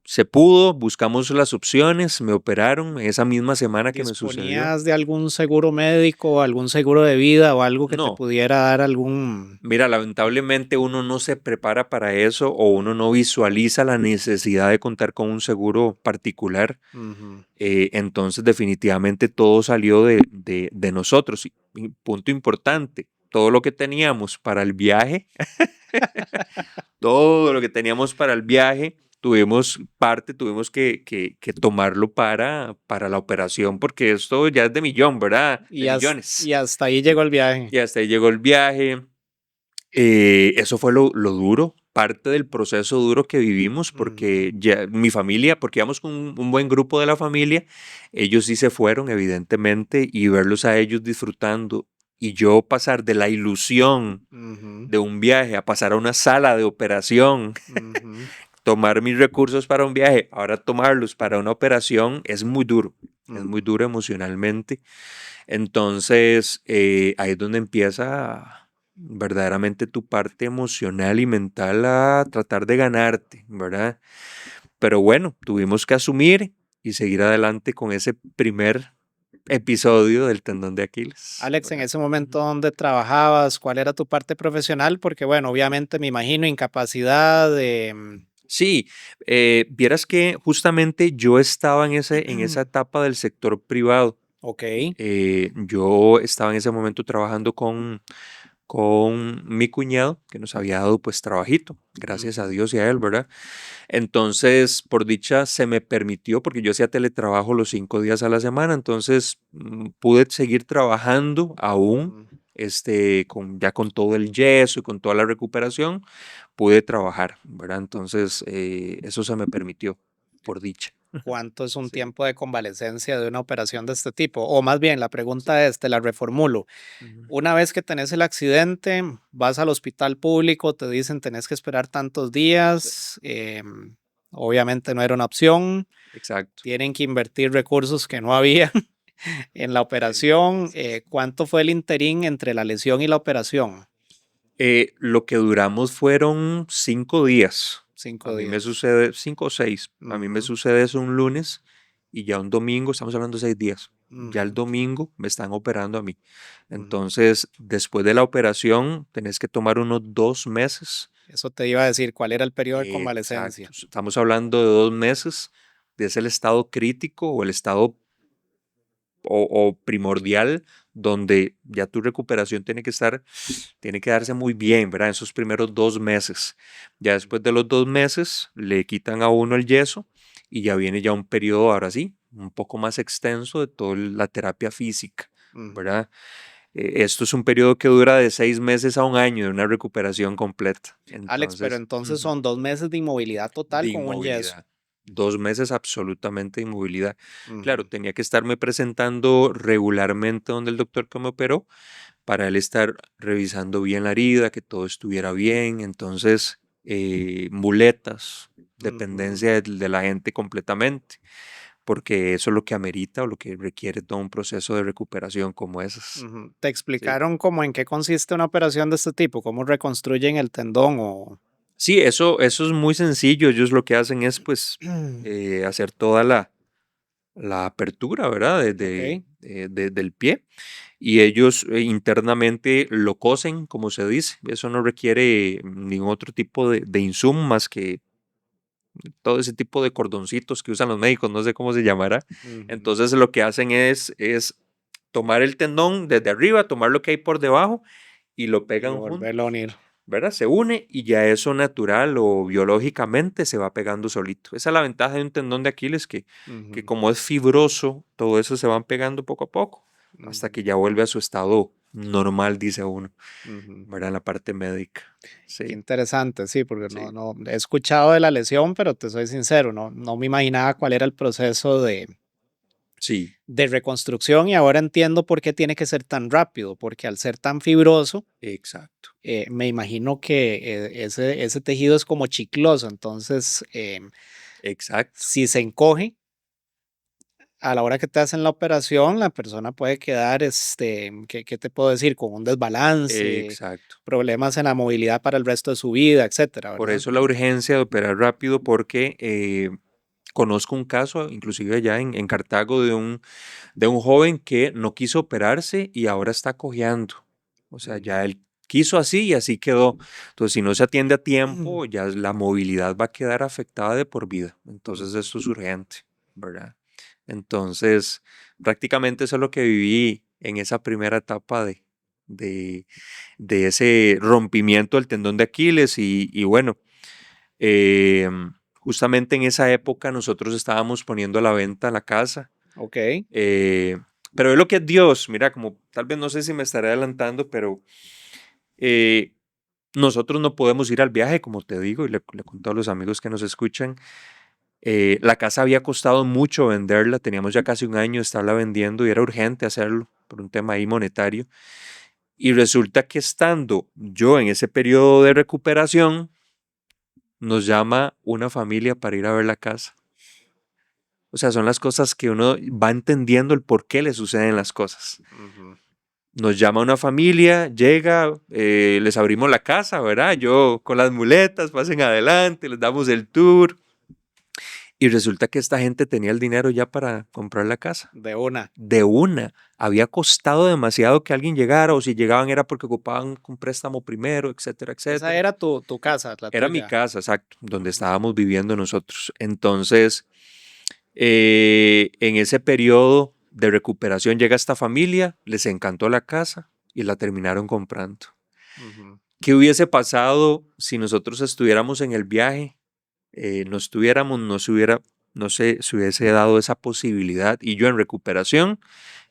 se pudo, buscamos las opciones, me operaron esa misma semana que me sucedió. ¿Disponías de algún seguro médico, algún seguro de vida o algo que te No, pudiera dar algún... mira, lamentablemente uno no se prepara para eso o uno no visualiza la necesidad de contar con un seguro particular. Ujú, Entonces definitivamente todo salió de nosotros. Y punto importante, todo lo que teníamos para el viaje, todo lo que teníamos para el viaje, tuvimos que tomarlo para la operación, porque esto ya es de millón, ¿verdad? De y millones. hasta ahí llegó el viaje. Y hasta ahí llegó el viaje. Eso fue lo duro, parte del proceso duro que vivimos, Ujú, porque ya mi familia, porque íbamos con un buen grupo de la familia, ellos sí se fueron, evidentemente, y verlos a ellos disfrutando y yo pasar de la ilusión ujú, de un viaje a pasar a una sala de operación, ujú, tomar mis recursos para un viaje, ahora tomarlos para una operación, es muy ujú, duro emocionalmente. Entonces, ahí es donde empieza verdaderamente tu parte emocional y mental a tratar de ganarte, ¿verdad? Pero bueno, tuvimos que asumir y seguir adelante con ese primer episodio del tendón de Aquiles, Alex, en ¿verdad? ese momento, Ujú. ¿dónde trabajabas? ¿Cuál era tu parte profesional? Porque, bueno, obviamente me imagino incapacidad de... Sí, vieras que justamente yo estaba en esa etapa del sector privado. Ok. Yo estaba en ese momento trabajando con mi cuñado, que nos había dado pues trabajito, gracias a Ujú, Dios y a él, ¿verdad? Entonces, por dicha, se me permitió, porque yo hacía teletrabajo los 5 días a la semana, entonces pude seguir trabajando aún, ujú. ya con todo el yeso y con toda la recuperación, pude trabajar, ¿verdad? Entonces, eso se me permitió, por dicha. ¿Cuánto es un Sí. tiempo de convalecencia de una operación de este tipo? O más bien, la pregunta es, te la reformulo. Ujú. Una vez que tenés el accidente, vas al hospital público, te dicen tenés que esperar tantos Sí, días, obviamente no era una opción, exacto. tienen que invertir recursos que no había en la operación. Entonces, ¿Cuánto fue el interín entre la lesión y la operación? lo que duramos fueron 5 días. A Cinco mí me días. sucede 5 o 6. A mí me Ujú, sucede eso un lunes y ya un domingo, estamos hablando de 6 días. Ya el ujú, domingo me están operando a mí. ujú. Entonces, después de la operación, tenés que tomar unos 2 meses Eso te iba a decir, ¿cuál era el periodo de Exacto. convalecencia? Estamos hablando de 2 meses, es el estado crítico o el estado o primordial donde ya tu recuperación tiene que darse muy bien, ¿verdad? En esos primeros 2 meses. Ya después de los 2 meses le quitan a uno el yeso y ya viene ya un periodo, ahora sí, un poco más extenso de toda la terapia física, Ujú. ¿verdad? Esto es un periodo que dura de 6 meses a un año de una recuperación completa. Alex, pero Entonces, entonces son 2 meses de inmovilidad de total con un yeso. inmovilidad. 2 meses absolutamente de inmovilidad. Claro, Ujú, tenía que estarme presentando regularmente donde el doctor que me operó para él estar revisando bien la herida, que todo estuviera bien. Entonces, muletas, ujú, dependencia de la gente completamente, porque eso es lo que amerita o lo que requiere todo un proceso de recuperación como esas. ujú. ¿Te Sí. explicaron cómo en qué consiste una operación de este tipo? ¿Cómo reconstruyen el tendón o...? Sí, eso es muy sencillo. Ellos lo que hacen es pues hacer toda la apertura, ¿verdad? Ok. Del pie. Y ellos internamente lo cosen, como se dice. Eso no requiere ningún otro tipo de insumo más que todo ese tipo de cordoncitos que usan los médicos, no sé cómo se llamará. Ujú. Entonces lo que hacen es tomar el tendón desde arriba, tomar lo que hay por debajo y lo Y pegan juntos, volverlo a unir. ¿verdad? Se une y ya eso natural o biológicamente se va pegando solito. Esa es la ventaja de un tendón de Aquiles que Ujú, como es fibroso, todo eso se van pegando poco a poco hasta ujú, que ya vuelve a su estado normal, dice uno, ujú. ¿verdad? En la parte médica. Qué Sí, interesante, sí, porque no, sí, no he escuchado de la lesión, pero te soy sincero, no me imaginaba cuál era el proceso sí, de reconstrucción y ahora entiendo por qué tiene que ser tan rápido, porque al ser tan fibroso, exacto, me imagino que ese tejido es como chicloso, entonces exacto, si se encoge a la hora que te hacen la operación, la persona puede quedar, ¿qué te puedo decir? Con un desbalance, exacto. problemas en la movilidad para el resto de su vida, etcétera, Por ¿verdad? eso la urgencia de operar rápido porque conozco un caso, inclusive allá en Cartago, de un joven que no quiso operarse y ahora está cojeando. O sea, ya él quiso así y así quedó. Entonces, si no se atiende a Ujú. tiempo, ya la movilidad va a quedar afectada de por vida. Entonces, Ujú. esto es urgente, ¿verdad? Entonces, prácticamente eso es lo que viví en esa primera etapa de, de ese rompimiento del tendón de Aquiles y bueno, eh, justamente en esa época nosotros estábamos poniendo a la venta la casa. Ok. eh, pero es lo que es Dios, mira, como tal vez no sé si me estaré adelantando, pero eh, nosotros no podemos ir al viaje, como te digo, y le cuento a los amigos que nos escuchan. La casa había costado mucho venderla, teníamos ya casi un año de estarla vendiendo y era urgente hacerlo por un tema ahí monetario. Y resulta que estando yo en ese periodo de recuperación, nos llama una familia para ir a ver la casa. O sea, son las cosas que uno va entendiendo el por qué le suceden las cosas. Ujú. Nos llama una familia, llega, les abrimos la casa, ¿verdad? Yo con las muletas, pasen adelante, les damos el tour. Y resulta que esta gente tenía el dinero ya para comprar la casa. De una. De una. Había costado demasiado que alguien llegara, o si llegaban era porque ocupaban un préstamo primero, etcétera, Esa etcétera. era tu casa, la Era mi tuya. casa, exacto, donde Ujú. estábamos viviendo nosotros. Entonces, en ese periodo de recuperación llega esta familia, les encantó la casa y la terminaron comprando. Ujú. ¿Qué hubiese pasado si nosotros estuviéramos en el viaje? No estuviéramos, no sé, se hubiese dado esa posibilidad y yo en recuperación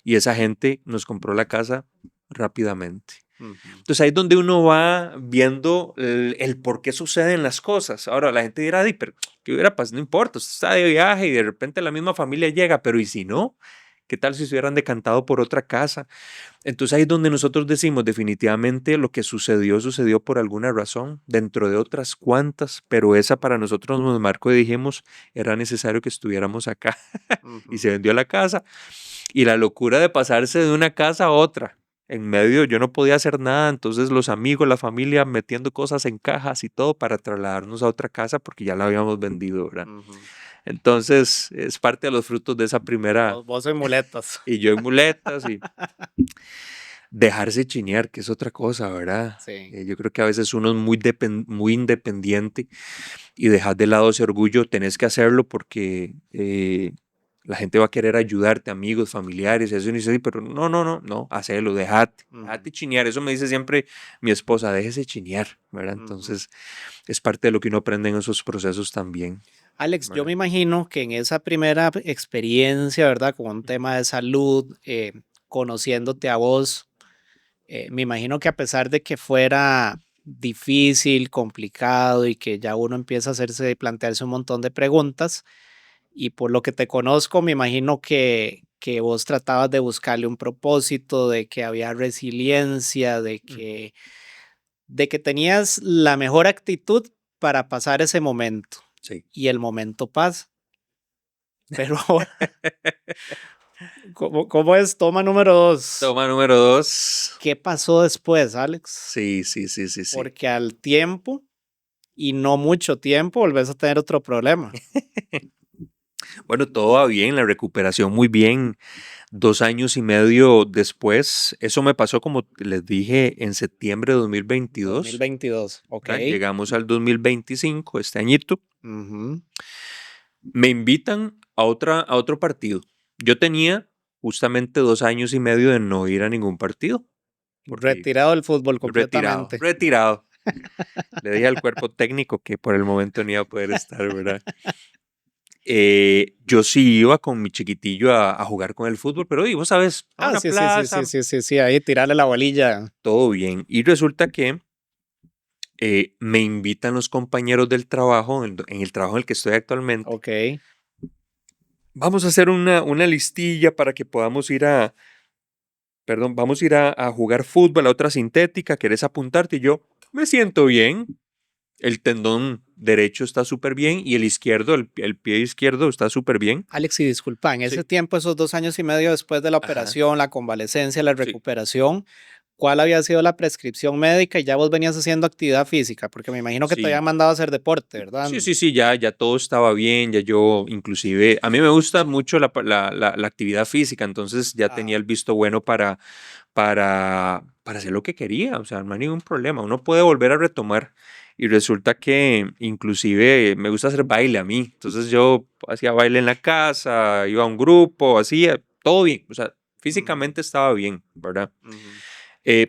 y esa gente nos compró la casa rápidamente. Ujú. Entonces ahí es donde uno va viendo el por qué suceden las cosas. Ahora la gente dirá, "Di, pero ¿qué hubiera pasado? No importa, usted está de viaje y de repente la misma familia llega, pero ¿y si no? ¿Qué tal si se hubieran decantado por otra casa? Entonces ahí es donde nosotros decimos definitivamente lo que sucedió por alguna razón, dentro de otras cuantas, pero esa para nosotros nos marcó y dijimos, era necesario que estuviéramos acá y Ujú. se vendió la casa. Y la locura de pasarse de una casa a otra. En medio yo no podía hacer nada, entonces los amigos, la familia metiendo cosas en cajas y todo para trasladarnos a otra casa porque ya la habíamos vendido, ¿verdad? Ujú. Entonces es parte de los frutos de esa primera, Vos en muletas. y yo en muletas, dejarse chinear, que es otra cosa, ¿verdad? Sí. Yo creo que a veces uno es muy independiente y dejas de lado ese orgullo, tenés que hacerlo porque la gente va a querer ayudarte, amigos, familiares, eso y dice, pero no, hacelo, déjate chinear. Eso me dice siempre mi esposa, déjese chinear, ¿verdad? Entonces es parte de lo que uno aprende en esos procesos también, Alex, yo ¿verdad? me imagino que en esa primera experiencia, ¿verdad? Con un tema de salud, conociéndote a vos, me imagino que a pesar de que fuera difícil, complicado y que ya uno empieza a hacerse, plantearse un montón de preguntas, y por lo que te conozco, me imagino que vos tratabas de buscarle un propósito, de que había resiliencia, Ujú. de que tenías la mejor actitud para pasar ese momento. Sí. Y el momento pasa. Pero ahora, ¿cómo es? Toma número dos. Toma número 2. ¿Qué pasó después, Alex? Sí. Porque al tiempo, y no mucho tiempo, volvés a tener otro problema. Bueno, todo va bien, la recuperación muy bien. 2 años y medio después, eso me pasó como les dije en septiembre de 2022, 2022, ok. ¿verdad? Llegamos al 2025, este añito. Ujú. Me invitan a otro partido. Yo tenía justamente 2 años y medio de no ir a ningún partido, porque Retirado del fútbol retirado, completamente. retirado. Le dije al cuerpo técnico que por el momento no iba a poder estar, ¿verdad? Yo sí iba con mi chiquitillo a jugar con el fútbol, pero vos sabes, a Ah, una sí, sí, sí, sí, plaza, sí, sí, sí, ahí tirarle la bolilla. todo bien. Y resulta que me invitan los compañeros del trabajo, en el trabajo en el que estoy actualmente. Ok. Vamos a hacer una listilla para que podamos ir perdón, vamos a ir a jugar fútbol a otra sintética, ¿querés apuntarte? Y yo, me siento bien, el tendón derecho está súper bien y el izquierdo, el pie izquierdo está súper bien. Alex, y disculpa, en ese Sí. tiempo, esos 2 años y medio después de la Ajá, operación, la convalecencia, la sí. recuperación, ¿cuál había sido la prescripción médica? Y ya vos venías haciendo actividad física, porque me imagino que te habían Sí, mandado a hacer deporte, ¿verdad? sí, ya todo estaba bien, ya yo inclusive, a mí me gusta mucho la actividad física, entonces ya tenía Ah, el visto bueno para hacer lo que quería, o sea, no hay ningún problema, uno puede volver a retomar y resulta que inclusive me gusta hacer baile a mí, entonces yo hacía baile en la casa, iba a un grupo, hacía todo bien, o sea, ujú, físicamente estaba bien, ¿verdad? ujú,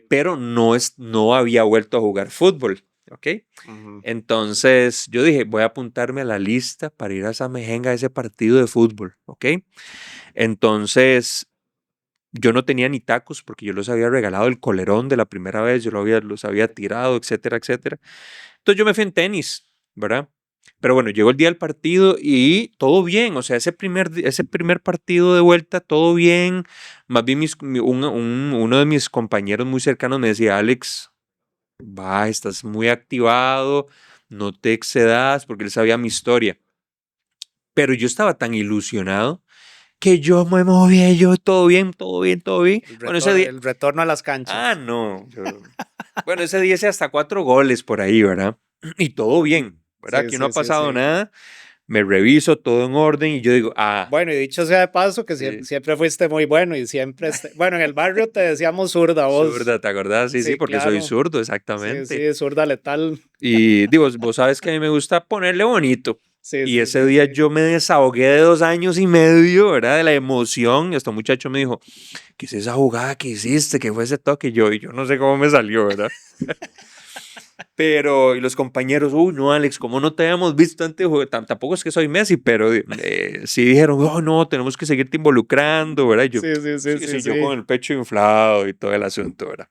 Pero no había vuelto a jugar fútbol, ¿ok? ujú. Entonces yo dije, voy a apuntarme a la lista para ir a esa mejenga, a ese partido de fútbol, ¿ok? Entonces yo no tenía ni tacos porque yo los había regalado el colerón de la primera vez, los había tirado, etcétera, etcétera. Entonces yo me fui en tenis, ¿verdad? Pero bueno, llegó el día del partido y todo bien, o sea, ese primer partido de vuelta, todo bien. Más bien uno de mis compañeros muy cercanos me decía, Alex, estás muy activado, no te excedas, porque él sabía mi historia. Pero yo estaba tan ilusionado que yo me movía, y yo todo bien, todo bien, todo bien. Bueno, ese día, El retorno a las canchas. no, bueno, ese día hice hasta 4 goles por ahí, ¿verdad? Y todo bien, ¿verdad? Sí, Aquí no sí, ha sí, pasado sí. nada, me reviso todo en orden y yo digo, Bueno, y dicho sea de paso, que sí, siempre fuiste muy bueno y siempre, bueno, en el barrio te decíamos zurda vos. zurda, ¿te acordás? Sí, Sí, porque soy claro. zurdo, Sí, exactamente. sí, zurda letal. Y digo, vos sabes que a mí me gusta ponerle bonito. Sí, Y sí, ese sí, día sí. yo me desahogué de 2 años y medio, ¿verdad? De la emoción. Y este muchacho me dijo, ¿qué es esa jugada que hiciste? ¿Qué fue ese toque? Y yo no sé cómo me salió, ¿verdad? Pero, y los compañeros, uy, no, Alex, ¿cómo no te habíamos visto antes? Tampoco es que soy Messi, pero sí dijeron, oh, no, tenemos que seguirte involucrando, ¿verdad? Y yo, Sí, sí, sí, sí, sí, sí, yo sí. con el pecho inflado y todo el asunto, ¿verdad?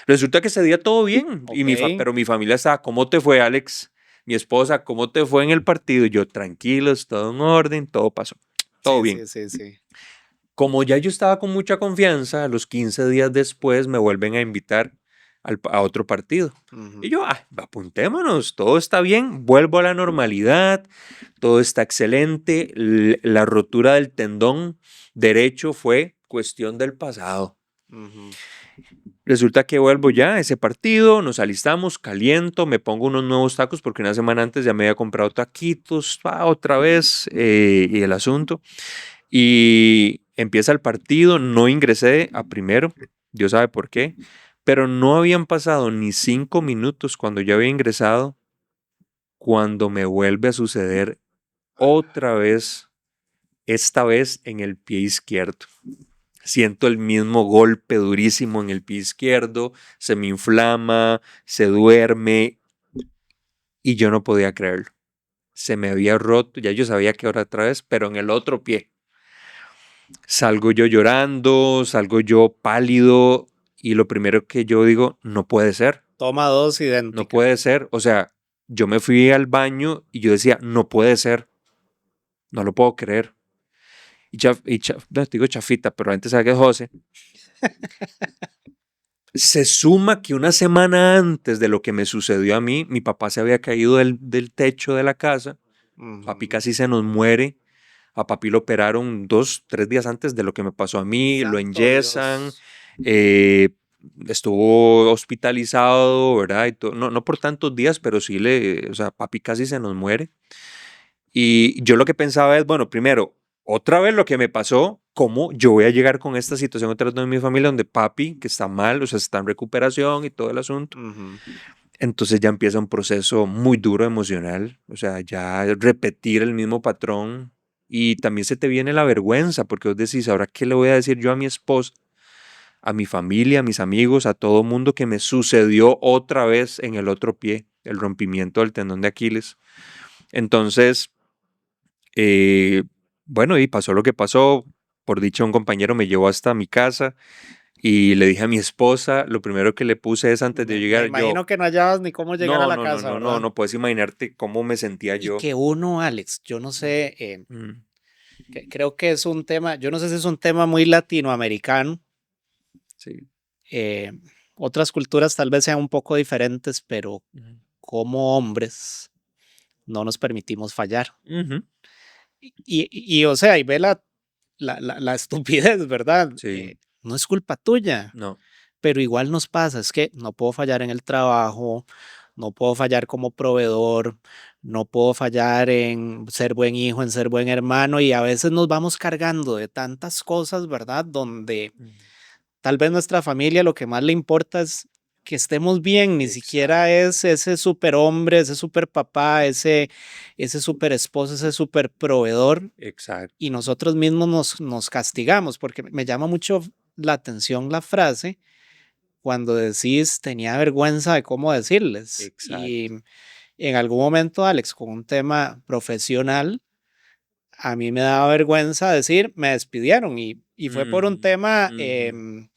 Resulta que ese día todo bien, Ok. pero mi familia estaba, ¿cómo te fue, Alex? Mi esposa, ¿cómo te fue en el partido? Y yo, tranquilos, todo en orden, todo pasó, todo Sí, bien. sí, sí, sí. Como ya yo estaba con mucha confianza, a los 15 días después me vuelven a invitar a otro partido. Y Ujú, yo, apuntémonos, todo está bien, vuelvo a la normalidad, todo está excelente. La rotura del tendón derecho fue cuestión del pasado. ujú. Resulta que vuelvo ya a ese partido, nos alistamos, caliento, me pongo unos nuevos tacos porque una semana antes ya me había comprado taquitos, otra vez, y el asunto. Y empieza el partido, no ingresé a primero, Dios sabe por qué, pero no habían pasado ni 5 minutos cuando yo había ingresado, cuando me vuelve a suceder otra vez, esta vez en el pie izquierdo. Siento el mismo golpe durísimo en el pie izquierdo, se me inflama, se duerme y yo no podía creerlo. Se me había roto, ya yo sabía que era otra vez, pero en el otro pie. Salgo yo llorando, salgo yo pálido y lo primero que yo digo, no puede ser, Toma dos no idénticas. puede ser. O sea, yo me fui al baño y yo decía, no puede ser, no lo puedo creer. No, te digo chafita, pero antes sabe que es José. Se suma que una semana antes de lo que me sucedió a mí, mi papá se había caído del techo de la casa, papi Ujú. casi se nos muere, a papi lo operaron 2, 3 días antes de lo que me pasó a mí, lo Santo enyesan, Dios. eh, estuvo hospitalizado, ¿verdad? No, no por tantos días, pero sí o sea, papi casi se nos muere. Y yo lo que pensaba es, bueno, primero, otra vez lo que me pasó, ¿cómo yo voy a llegar con esta situación otra vez en mi familia donde papi, que está mal, o sea, está en recuperación y todo el asunto? Ujú. Entonces ya empieza un proceso muy duro emocional, o sea, ya repetir el mismo patrón y también se te viene la vergüenza porque vos decís, ahora, ¿qué le voy a decir yo a mi esposa, a mi familia, a mis amigos, a todo mundo que me sucedió otra vez en el otro pie, el rompimiento del tendón de Aquiles? Entonces, eh, bueno, y pasó lo que pasó. Por dicha, un compañero me llevó hasta mi casa y le dije a mi esposa, lo primero que le puse es antes de Me llegar, imagino que no hallabas ni cómo llegar a no, la no, no, casa, no, no, ¿verdad? no puedes imaginarte cómo me sentía Y yo. que uno, Alex, yo no sé, Mm, creo que es un tema, yo no sé si es un tema muy latinoamericano. sí. eh, Otras culturas tal vez sean un poco diferentes, pero Ujú. como hombres no nos permitimos fallar. Ujú. O sea, y ve la estupidez, ¿verdad? Sí, No es culpa tuya, no. pero igual nos pasa, es que no puedo fallar en el trabajo, no puedo fallar como proveedor, no puedo fallar en ser buen hijo, en ser buen hermano, y a veces nos vamos cargando de tantas cosas, ¿verdad? Donde Mm, tal vez nuestra familia lo que más le importa es que estemos bien, ni siquiera exacto, es ese super hombre, ese super papá, ese super esposo, ese super proveedor, y exacto. nosotros mismos nos castigamos, porque me llama mucho la atención la frase cuando decís tenía vergüenza de cómo decirles. Y Exacto. en algún momento, Alex, con un tema profesional, a mí me daba vergüenza decir, me despidieron y fue por un Ujú, tema, ujú,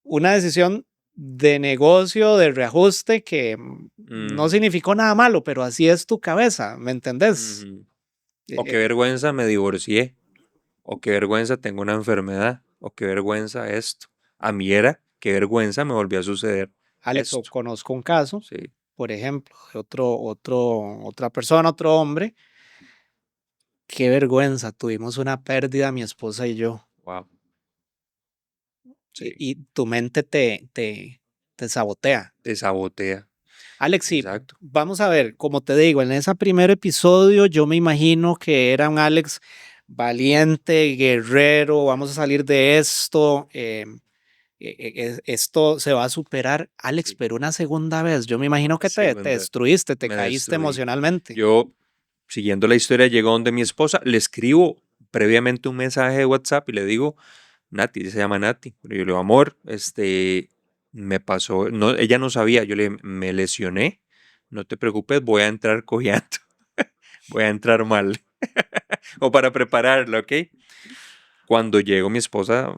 una decisión de negocio, de reajuste que no ujú, significó nada malo, pero así es tu cabeza, ¿me entendés? ujú. O qué Eh, eh, vergüenza me divorcié, o qué vergüenza tengo una enfermedad, o qué vergüenza esto. A mí era, qué vergüenza me volvió a suceder Alex, o esto. conozco un caso, Sí, por ejemplo, de otra persona, otro hombre. Qué vergüenza, tuvimos una pérdida mi esposa y yo, wow, sí, y tu mente te sabotea. te sabotea, Alex, sí, exacto. vamos a ver, como te digo, en ese primer episodio yo me imagino que era un Alex valiente, guerrero, vamos a salir de esto, esto se va a superar, Alex, Sí, pero una segunda vez, yo me imagino que te segunda, destruiste, te me caíste destruí. emocionalmente. Yo, siguiendo la historia, llego donde mi esposa, le escribo previamente un mensaje de WhatsApp y le digo, Nati, ella se llama Nati, pero yo le digo, amor, me pasó, no, ella no sabía, yo le dije, me lesioné, no te preocupes, voy a entrar cojeando, voy a entrar mal, o para prepararlo, ¿ok? Cuando llego mi esposa,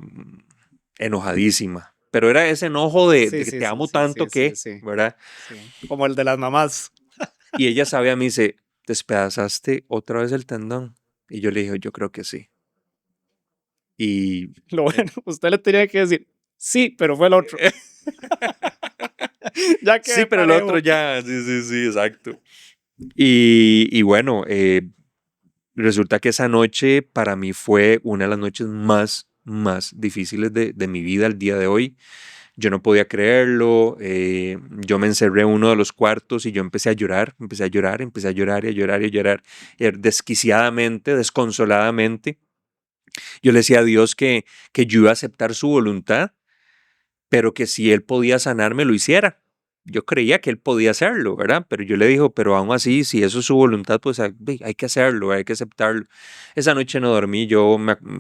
enojadísima, pero era ese enojo de Sí, que sí, te sí, amo sí, sí, tanto sí, que, sí, ¿verdad? sí, como el de las mamás. Y ella sabe a mí, dice, ¿despedazaste otra vez el tendón? Y yo le dije, yo creo que sí. Y Lo eh, bueno, usted le tenía que decir, sí, pero fue el otro. Ya sí, quedé pero el otro parejo. ya, sí, sí, sí, exacto. Y bueno, resulta que esa noche para mí fue una de las noches más difíciles de mi vida al día de hoy. Yo no podía creerlo. Yo me encerré en uno de los cuartos y yo empecé a llorar, empecé a llorar, empecé a llorar y a llorar y a llorar desquiciadamente, desconsoladamente. Yo le decía a Dios que yo iba a aceptar su voluntad, pero que si él podía sanarme, lo hiciera. Yo creía que él podía hacerlo, ¿verdad? Pero yo le digo, pero aún así, si eso es su voluntad, pues hay que hacerlo, hay que aceptarlo. Esa noche no dormí,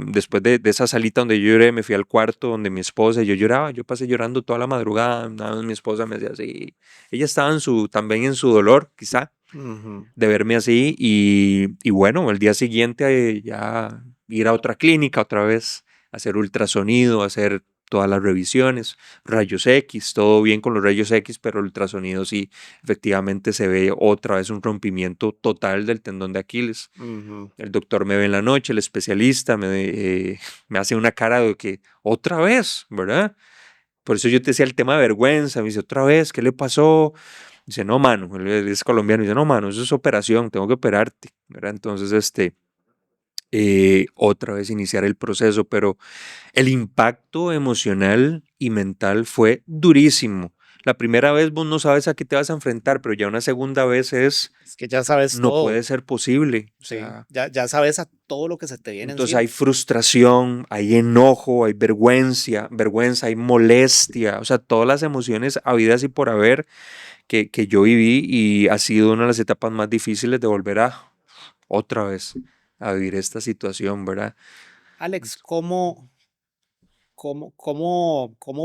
después de esa salita donde yo lloré, me fui al cuarto donde mi esposa, y yo lloraba, yo pasé llorando toda la madrugada, nada más mi esposa me decía así, ella estaba también en su dolor, quizá, Ujú. de verme así, y bueno, el día siguiente ya ir a otra clínica otra vez, hacer ultrasonido, hacer todas las revisiones, rayos X, todo bien con los rayos X, pero el ultrasonido sí, efectivamente se ve otra vez un rompimiento total del tendón de Aquiles. Ujú. El doctor me ve en la noche, el especialista me hace una cara de que otra vez, ¿verdad? Por eso yo te decía el tema de vergüenza, me dice otra vez, ¿qué le pasó? Dice, no, mano, él es colombiano, dice, no, mano, eso es operación, tengo que operarte, ¿verdad? Entonces, otra vez iniciar el proceso, pero el impacto emocional y mental fue durísimo. La primera vez vos no sabes a qué te vas a enfrentar, pero ya una segunda vez Es que ya sabes no todo, puede ser posible. O sí. sea, Ya sabes a todo lo que se te viene entonces hay encima. frustración, hay enojo, hay vergüenza, hay molestia, o sea, todas las emociones habidas y por haber que yo viví y ha sido una de las etapas más difíciles de volver otra vez a vivir esta situación, ¿verdad? Alex, ¿cómo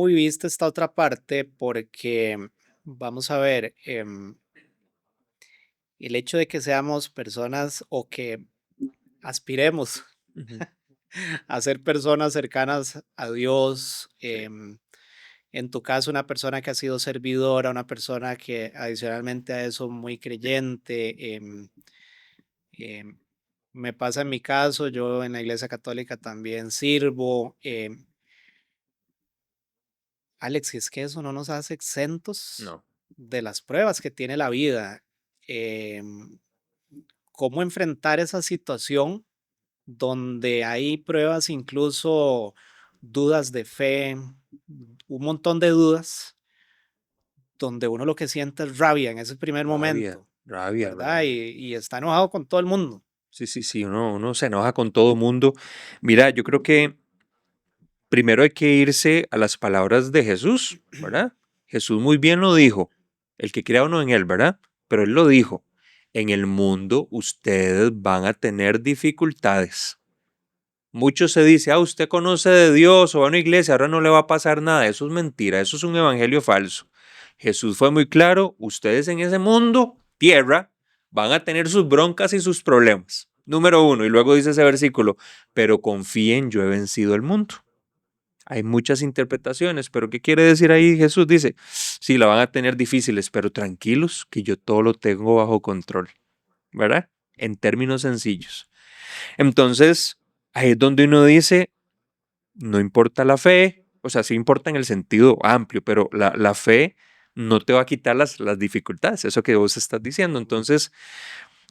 viviste esta otra parte? Porque, vamos a ver, el hecho de que seamos personas o que aspiremos Ujú. a ser personas cercanas a Dios, en tu caso una persona que ha sido servidora, una persona que adicionalmente a eso muy creyente, em, me pasa en mi caso, yo en la Iglesia Católica también sirvo. Alex, y es que eso no nos hace exentos No, de las pruebas que tiene la vida. Em, ¿Cómo enfrentar esa situación donde hay pruebas, incluso dudas de fe, un montón de dudas, donde uno lo que siente es rabia en ese primer rabia, momento, rabia, ¿verdad? rabia. Y está enojado con todo el mundo. Sí, sí, sí, uno se enoja con todo mundo. Mira, yo creo que primero hay que irse a las palabras de Jesús, ¿verdad? Jesús muy bien lo dijo, el que crea o no en él, ¿verdad? Pero él lo dijo, en el mundo ustedes van a tener dificultades. Mucho se dice, usted conoce de Dios o va a una iglesia, ahora no le va a pasar nada. Eso es mentira, eso es un evangelio falso. Jesús fue muy claro, ustedes en ese mundo, tierra, van a tener sus broncas y sus problemas. Número uno, y luego dice ese versículo, pero confíen, yo he vencido el mundo. Hay muchas interpretaciones, pero ¿qué quiere decir ahí Jesús? Dice, sí, la van a tener difíciles, pero tranquilos, que yo todo lo tengo bajo control, ¿verdad? En términos sencillos. Entonces, ahí es donde uno dice, no importa la fe, o sea, sí importa en el sentido amplio, pero la fe no te va a quitar las dificultades, eso que vos estás diciendo. Entonces,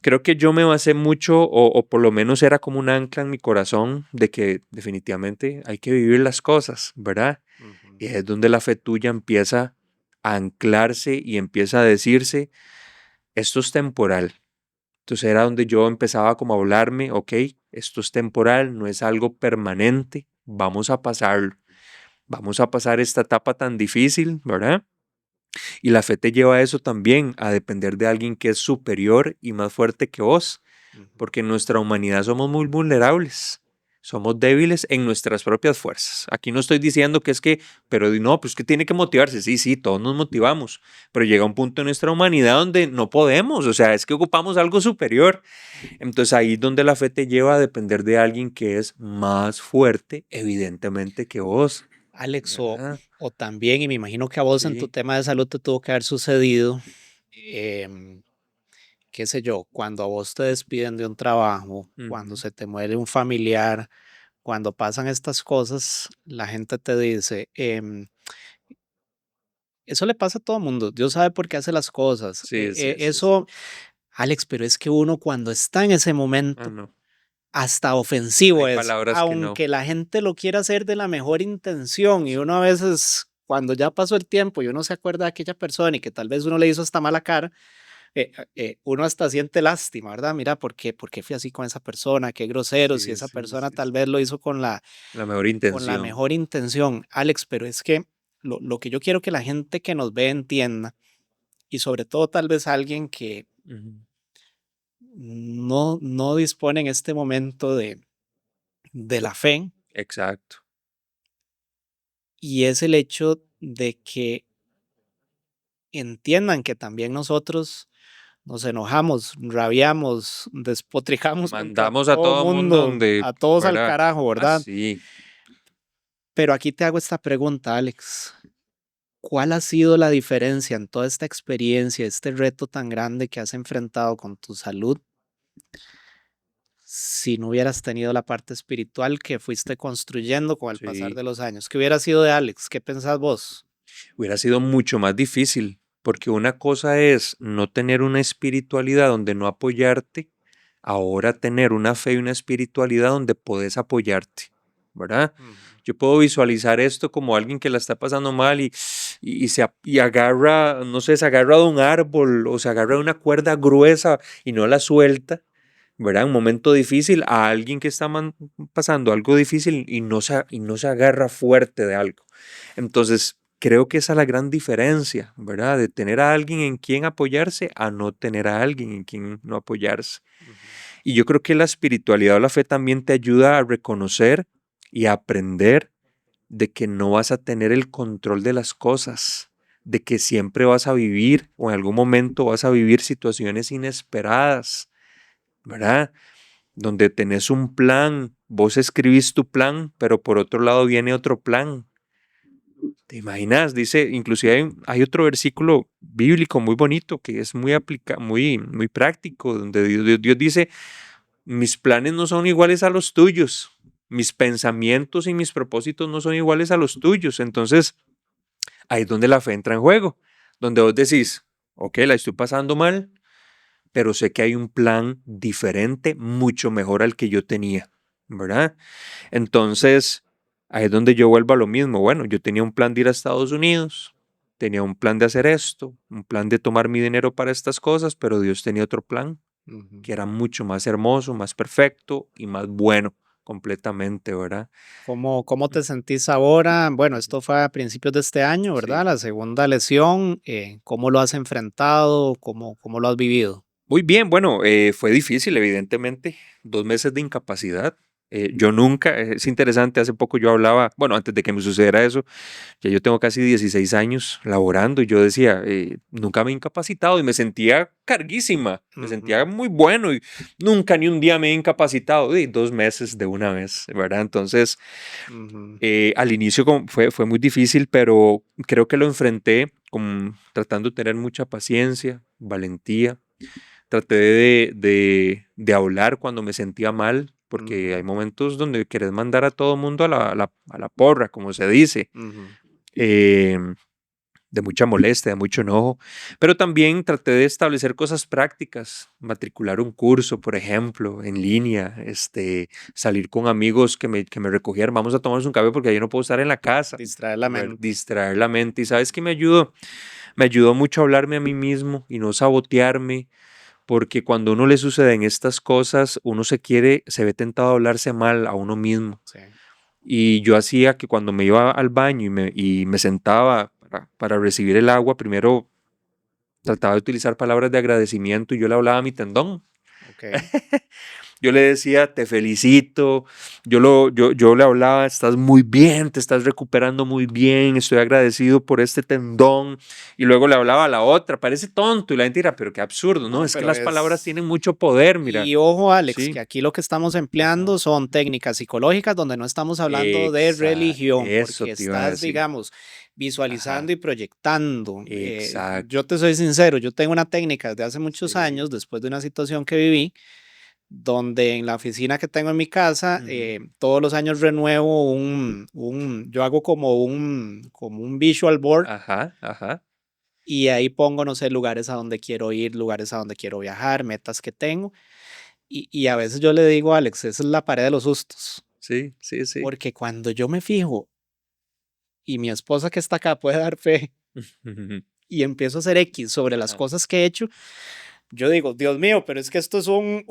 creo que yo me basé mucho, o por lo menos era como un ancla en mi corazón, de que definitivamente hay que vivir las cosas, ¿verdad? Ujú. Y es donde la fe tuya empieza a anclarse y empieza a decirse, esto es temporal. Entonces era donde yo empezaba como a hablarme, ok, esto es temporal, no es algo permanente, vamos a pasarlo, vamos a pasar esta etapa tan difícil, ¿verdad? Y la fe te lleva a eso también, a depender de alguien que es superior y más fuerte que vos, Ujú. porque en nuestra humanidad somos muy vulnerables. Somos débiles en nuestras propias fuerzas. Aquí no estoy diciendo que es que, pero no, pues que tiene que motivarse. Sí, sí, todos nos motivamos, pero llega un punto en nuestra humanidad donde no podemos, o sea, es que ocupamos algo superior. Entonces ahí es donde la fe te lleva a depender de alguien que es más fuerte, evidentemente, que vos, Alex, ¿verdad? o también, y me imagino que a vos en tu Sí. tema de salud te tuvo que haber sucedido, em, qué sé yo, cuando a vos te despiden de un trabajo, cuando Ujú. se te muere un familiar, cuando pasan estas cosas, la gente te dice, eso le pasa a todo mundo, Dios sabe por qué hace las cosas. Sí, sí, sí, sí. Eso, Alex, pero es que uno cuando está en ese Ah, momento, no. hasta Hay ofensivo es, palabras que no. aunque la gente lo quiera hacer de la mejor intención y uno a veces, cuando ya pasó el tiempo y uno se acuerda de aquella persona y que tal vez uno le hizo esta mala cara, uno hasta siente lástima, ¿verdad? Mira, ¿por qué fui así con esa persona? Qué grosero, si Sí, esa sí, persona sí, tal sí. vez lo hizo con la, La mejor con la intención. mejor intención, Alex, pero es que lo que yo quiero que la gente que nos ve entienda, y sobre todo tal vez alguien que Ujú. no dispone en este momento de la fe, Exacto. y es el hecho de que entiendan que también nosotros nos enojamos, rabiamos, despotricamos contra Mandamos a todo todo mundo mundo, donde, a todos al ¿verdad? carajo, ¿verdad? Así. Pero aquí te hago esta pregunta, Alex. ¿Cuál ha sido la diferencia en toda esta experiencia, este reto tan grande que has enfrentado con tu salud, si no hubieras tenido la parte espiritual que fuiste construyendo con el pasar Sí. de los años? ¿Qué hubiera sido de Alex? ¿Qué pensás vos? Hubiera sido mucho más difícil, porque una cosa es no tener una espiritualidad donde no apoyarte, ahora tener una fe y una espiritualidad donde puedes apoyarte, ¿verdad? Ujú. Yo puedo visualizar esto como alguien que la está pasando mal y agarra, no sé, se agarra de un árbol o se agarra de una cuerda gruesa y no la suelta, ¿verdad? Un momento difícil a alguien que está pasando algo difícil y no se agarra fuerte de algo. Entonces, creo que esa es la gran diferencia, ¿verdad? De tener a alguien en quien apoyarse a no tener a alguien en quien no apoyarse. Ujú. Y yo creo que la espiritualidad o la fe también te ayuda a reconocer y a aprender de que no vas a tener el control de las cosas, de que siempre vas a vivir o en algún momento vas a vivir situaciones inesperadas, ¿verdad? Donde tenés un plan, vos escribís tu plan, pero por otro lado viene otro plan. ¿Te imaginas? Dice, inclusive hay otro versículo bíblico muy bonito que es muy práctico, donde Dios dice, mis planes no son iguales a los tuyos, mis pensamientos y mis propósitos no son iguales a los tuyos. Entonces, ahí es donde la fe entra en juego, donde vos decís, ok, la estoy pasando mal, pero sé que hay un plan diferente, mucho mejor al que yo tenía, ¿verdad? Entonces, ahí es donde yo vuelvo a lo mismo. Bueno, yo tenía un plan de ir a Estados Unidos, tenía un plan de hacer esto, un plan de tomar mi dinero para estas cosas, pero Dios tenía otro plan Ujú. que era mucho más hermoso, más perfecto y más bueno completamente, ¿verdad? ¿Cómo te sentís ahora? Bueno, Ujú. esto fue a principios de este año, ¿verdad? Sí. La segunda lesión, ¿cómo lo has enfrentado? ¿Cómo lo has vivido? Muy bien, bueno, fue difícil, evidentemente, 2 meses de incapacidad. Yo nunca, es interesante, hace poco yo hablaba, bueno, antes de que me sucediera eso, ya yo tengo casi 16 años laborando y yo decía, nunca me he incapacitado y me sentía carguísima, me sentía Ujú. muy bueno y nunca ni un día me he incapacitado y 2 meses de una vez, ¿verdad? Entonces, Ujú. al inicio fue muy difícil, pero creo que lo enfrenté tratando de tener mucha paciencia, valentía. Traté de hablar cuando me sentía mal, porque hay Ujú. momentos donde querés mandar a todo mundo a la porra, como se dice. Ujú. em, de mucha molestia, de mucho enojo, pero también traté de establecer cosas prácticas, matricular un curso, por ejemplo, en línea, salir con amigos que me recogieran, vamos a tomarnos un café porque yo no puedo estar en la casa, Distraer la mente. distraer la mente. ¿Y sabes qué me ayudó? Me ayudó mucho a hablarme a mí mismo y no sabotearme, porque cuando a uno le suceden estas cosas, uno se ve tentado a hablarse mal a uno mismo. Sí. Y yo hacía que cuando me iba al baño y me sentaba para recibir el agua, primero trataba de utilizar palabras de agradecimiento y yo le hablaba a mi tendón. Ok. Yo le decía, te felicito, yo le hablaba, estás muy bien, te estás recuperando muy bien, estoy agradecido por este tendón. Y luego le hablaba a la otra, parece tonto y la gente dirá, pero qué absurdo, ¿no? No, Es que pero las palabras es. tienen mucho poder, mira. Y ojo, Alex, que Sí, aquí lo que estamos ajá. empleando son técnicas psicológicas donde no estamos hablando de Exacto, religión, eso porque te iba a estás, decir. digamos, visualizando Ajá, y proyectando. Yo exacto. te soy sincero, yo tengo una técnica desde hace muchos Sí. años, después de una situación que viví, donde en la oficina que tengo en mi casa, Ujú. todos los años renuevo yo hago como un visual board Ajá, ajá. y ahí pongo, no sé, lugares a donde quiero ir, lugares a donde quiero viajar, metas que tengo. Y a veces yo le digo, Alex, esa es la pared de los sustos, Sí, sí, sí. porque cuando yo me fijo y mi esposa que está acá puede dar fe Ujú. y empiezo a hacer X sobre las Ajá. cosas que he hecho, yo digo, Dios mío, pero es que esto es un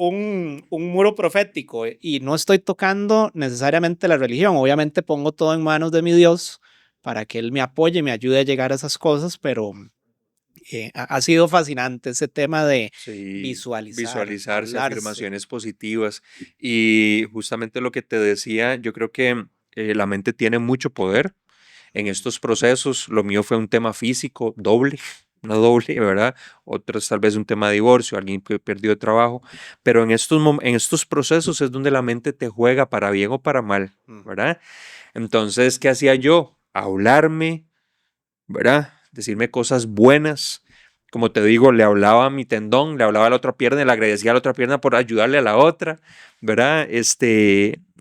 muro profético y no estoy tocando necesariamente la religión. Obviamente pongo todo en manos de mi Dios para que Él me apoye, me ayude a llegar a esas cosas, pero ha sido fascinante ese tema de Sí, visualizar, visualizarse, hablarse. afirmaciones positivas. Y justamente lo que te decía, yo creo que la mente tiene mucho poder en estos procesos. Lo mío fue un tema físico doble, no doble, ¿verdad? Otros tal vez un tema de divorcio, alguien que perdió trabajo, pero en estos procesos es donde la mente te juega para bien o para mal, Mm, ¿verdad? Entonces, ¿qué hacía yo? Hablarme, ¿verdad? Decirme cosas buenas. Como te digo, le hablaba a mi tendón, le hablaba a la otra pierna, y le agradecía a la otra pierna por ayudarle a la otra, ¿verdad?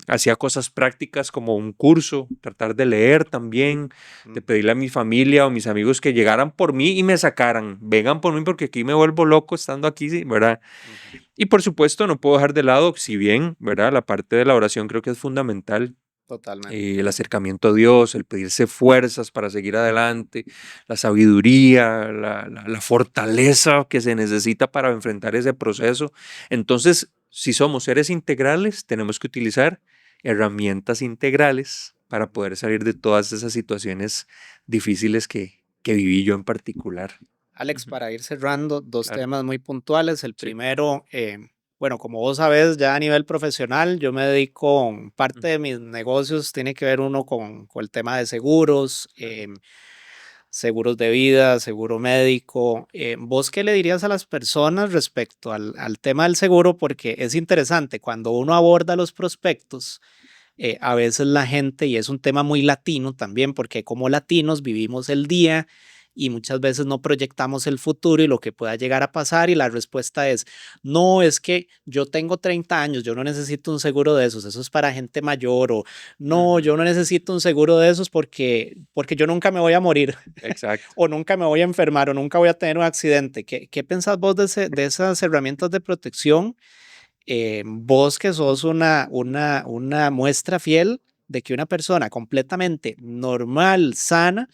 Hacía cosas prácticas como un curso, tratar de leer también, de mm, pedirle a mi familia o mis amigos que llegaran por mí y me sacaran, vengan por mí porque aquí me vuelvo loco estando aquí, sí, ¿verdad? ujú. Y por supuesto, no puedo dejar de lado, si bien, ¿verdad? La parte de la oración creo que es fundamental, Totalmente. el acercamiento a Dios, el pedirse fuerzas para seguir adelante, la sabiduría, la fortaleza que se necesita para enfrentar ese proceso. Entonces, si somos seres integrales, tenemos que utilizar herramientas integrales para Ujú. poder salir de todas esas situaciones difíciles que viví yo en particular. Alex, Ujú, para ir cerrando, dos claro, temas muy puntuales. El sí. primero, bueno, como vos sabés, ya a nivel profesional, yo me dedico, parte Ujú, de mis negocios tiene que ver uno con el tema de seguros, claro. seguros de vida, seguro médico. ¿Vos qué le dirías a las personas respecto al tema del seguro? Porque es interesante, cuando uno aborda los prospectos, a veces la gente, y es un tema muy latino también, porque como latinos vivimos el día y muchas veces no proyectamos el futuro y lo que pueda llegar a pasar, y la respuesta es, no, es que yo tengo 30 años, yo no necesito un seguro de esos, eso es para gente mayor, o no, Ujú, yo no necesito un seguro de esos porque yo nunca me voy a morir, exacto. o nunca me voy a enfermar, o nunca voy a tener un accidente. ¿Qué pensás vos de esas herramientas de protección? Vos que sos una muestra fiel de que una persona completamente normal, sana,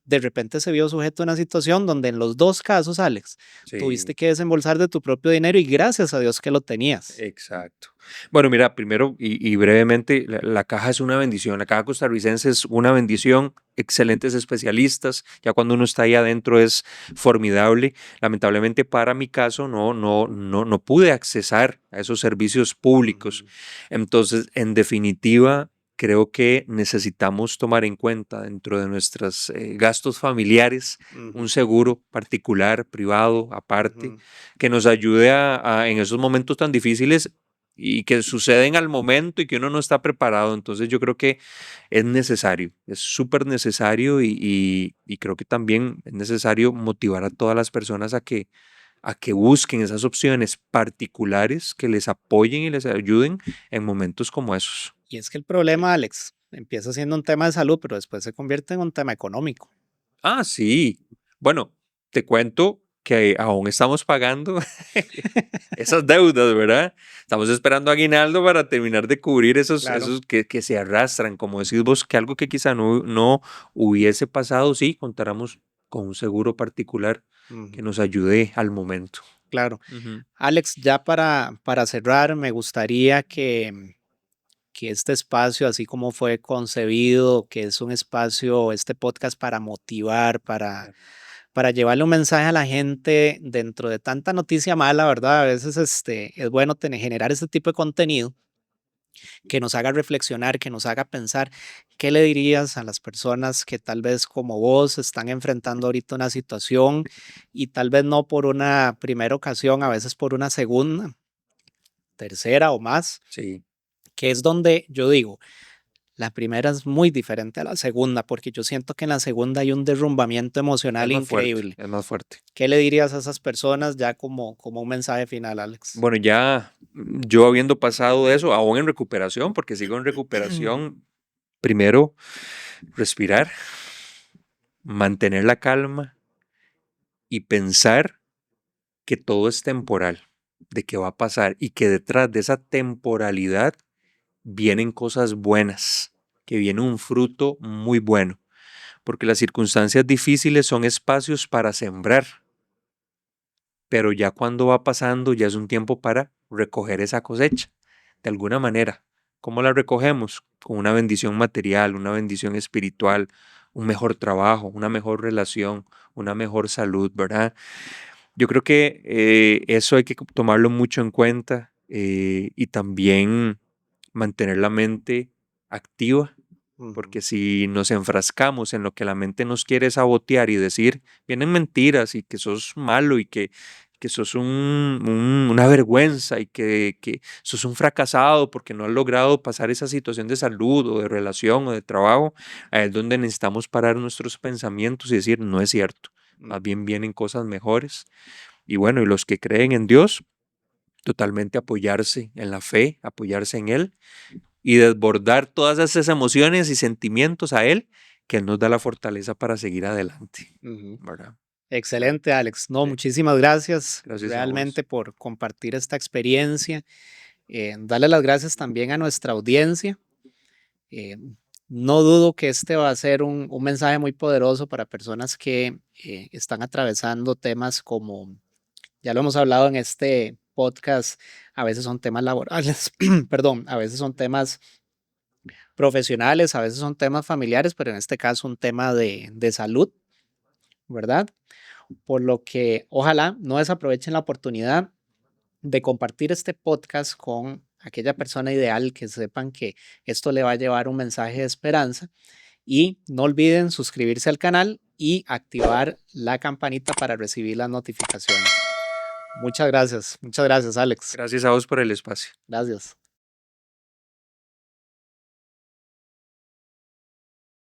de repente se vio sujeto a una situación donde en los dos casos, Alex, tuviste Sí. que desembolsar de tu propio dinero y gracias a Dios que lo tenías. Exacto. Bueno, mira, primero y brevemente, la caja es una bendición. La caja costarricense es una bendición. Excelentes especialistas. Ya cuando uno está ahí adentro es formidable. Lamentablemente para mi caso no pude accesar a esos servicios públicos. Ujú, Entonces, en definitiva, creo que necesitamos tomar en cuenta dentro de nuestros gastos familiares un ujú, seguro particular, privado, aparte, ujú. que nos ayude en esos momentos tan difíciles y que suceden al momento y que uno no está preparado. Entonces yo creo que es necesario, es súper necesario y creo que también es necesario motivar a todas las personas a que busquen esas opciones particulares que les apoyen y les ayuden en momentos como esos. Y es que el problema, Alex, empieza siendo un tema de salud, pero después se convierte en un tema económico. Ah, sí. Bueno, te cuento que aún estamos pagando esas deudas, ¿verdad? Estamos esperando aguinaldo para terminar de cubrir Claro. esos que se arrastran, como decís vos, que algo que quizá no hubiese pasado, sí, contáramos con un seguro particular que Ujú, nos ayude al momento. claro. Ujú, Alex, ya para cerrar, me gustaría que este espacio, así como fue concebido, que es un espacio, este podcast para motivar, claro. para llevarle un mensaje a la gente dentro de tanta noticia mala, ¿verdad? A veces es bueno generar este tipo de contenido que nos haga reflexionar, que nos haga pensar. ¿Qué le dirías a las personas que tal vez como vos están enfrentando ahorita una situación y tal vez no por una primera ocasión, a veces por una segunda, tercera o más? Sí, Que es donde yo digo, la primera es muy diferente a la segunda, porque yo siento que en la segunda hay un derrumbamiento es emocional más fuerte, increíble. es más fuerte. ¿Qué le dirías a esas personas ya como un mensaje final, Alex? Bueno, ya yo habiendo pasado de eso, aún en recuperación, porque sigo en recuperación, primero respirar, mantener la calma y pensar que todo es temporal, de que va a pasar y que detrás de esa temporalidad vienen cosas buenas, que viene un fruto muy bueno, porque las circunstancias difíciles son espacios para sembrar, pero ya cuando va pasando ya es un tiempo para recoger esa cosecha, de alguna manera. ¿Cómo la recogemos? Con una bendición material, una bendición espiritual, un mejor trabajo, una mejor relación, una mejor salud, ¿verdad? Yo creo que eso hay que tomarlo mucho en cuenta y también mantener la mente activa, Ujú, porque si nos enfrascamos en lo que la mente nos quiere sabotear y decir, vienen mentiras y que sos malo y que sos una vergüenza y que sos un fracasado porque no has logrado pasar esa situación de salud o de relación o de trabajo, ahí es donde necesitamos parar nuestros pensamientos y decir, no es cierto, mm, más bien vienen cosas mejores. Y bueno, y los que creen en Dios, totalmente apoyarse en la fe, apoyarse en Él y desbordar todas esas emociones y sentimientos a Él, que Él nos da la fortaleza para seguir adelante, ujú. ¿verdad? Excelente, Alex. No, Sí, muchísimas gracias gracias a realmente vos. por compartir esta experiencia. Darle las gracias también a nuestra audiencia. Eh, no dudo que este va a ser un mensaje muy poderoso para personas que están atravesando temas como, ya lo hemos hablado en este podcast, a veces son temas laborales, perdón, a veces son temas profesionales, a veces son temas familiares, pero en este caso un tema de salud, ¿verdad? Por lo que ojalá no desaprovechen la oportunidad de compartir este podcast con aquella persona ideal que sepan que esto le va a llevar un mensaje de esperanza y no olviden suscribirse al canal y activar la campanita para recibir las notificaciones. Muchas gracias, Alex. Gracias a vos por el espacio. Gracias.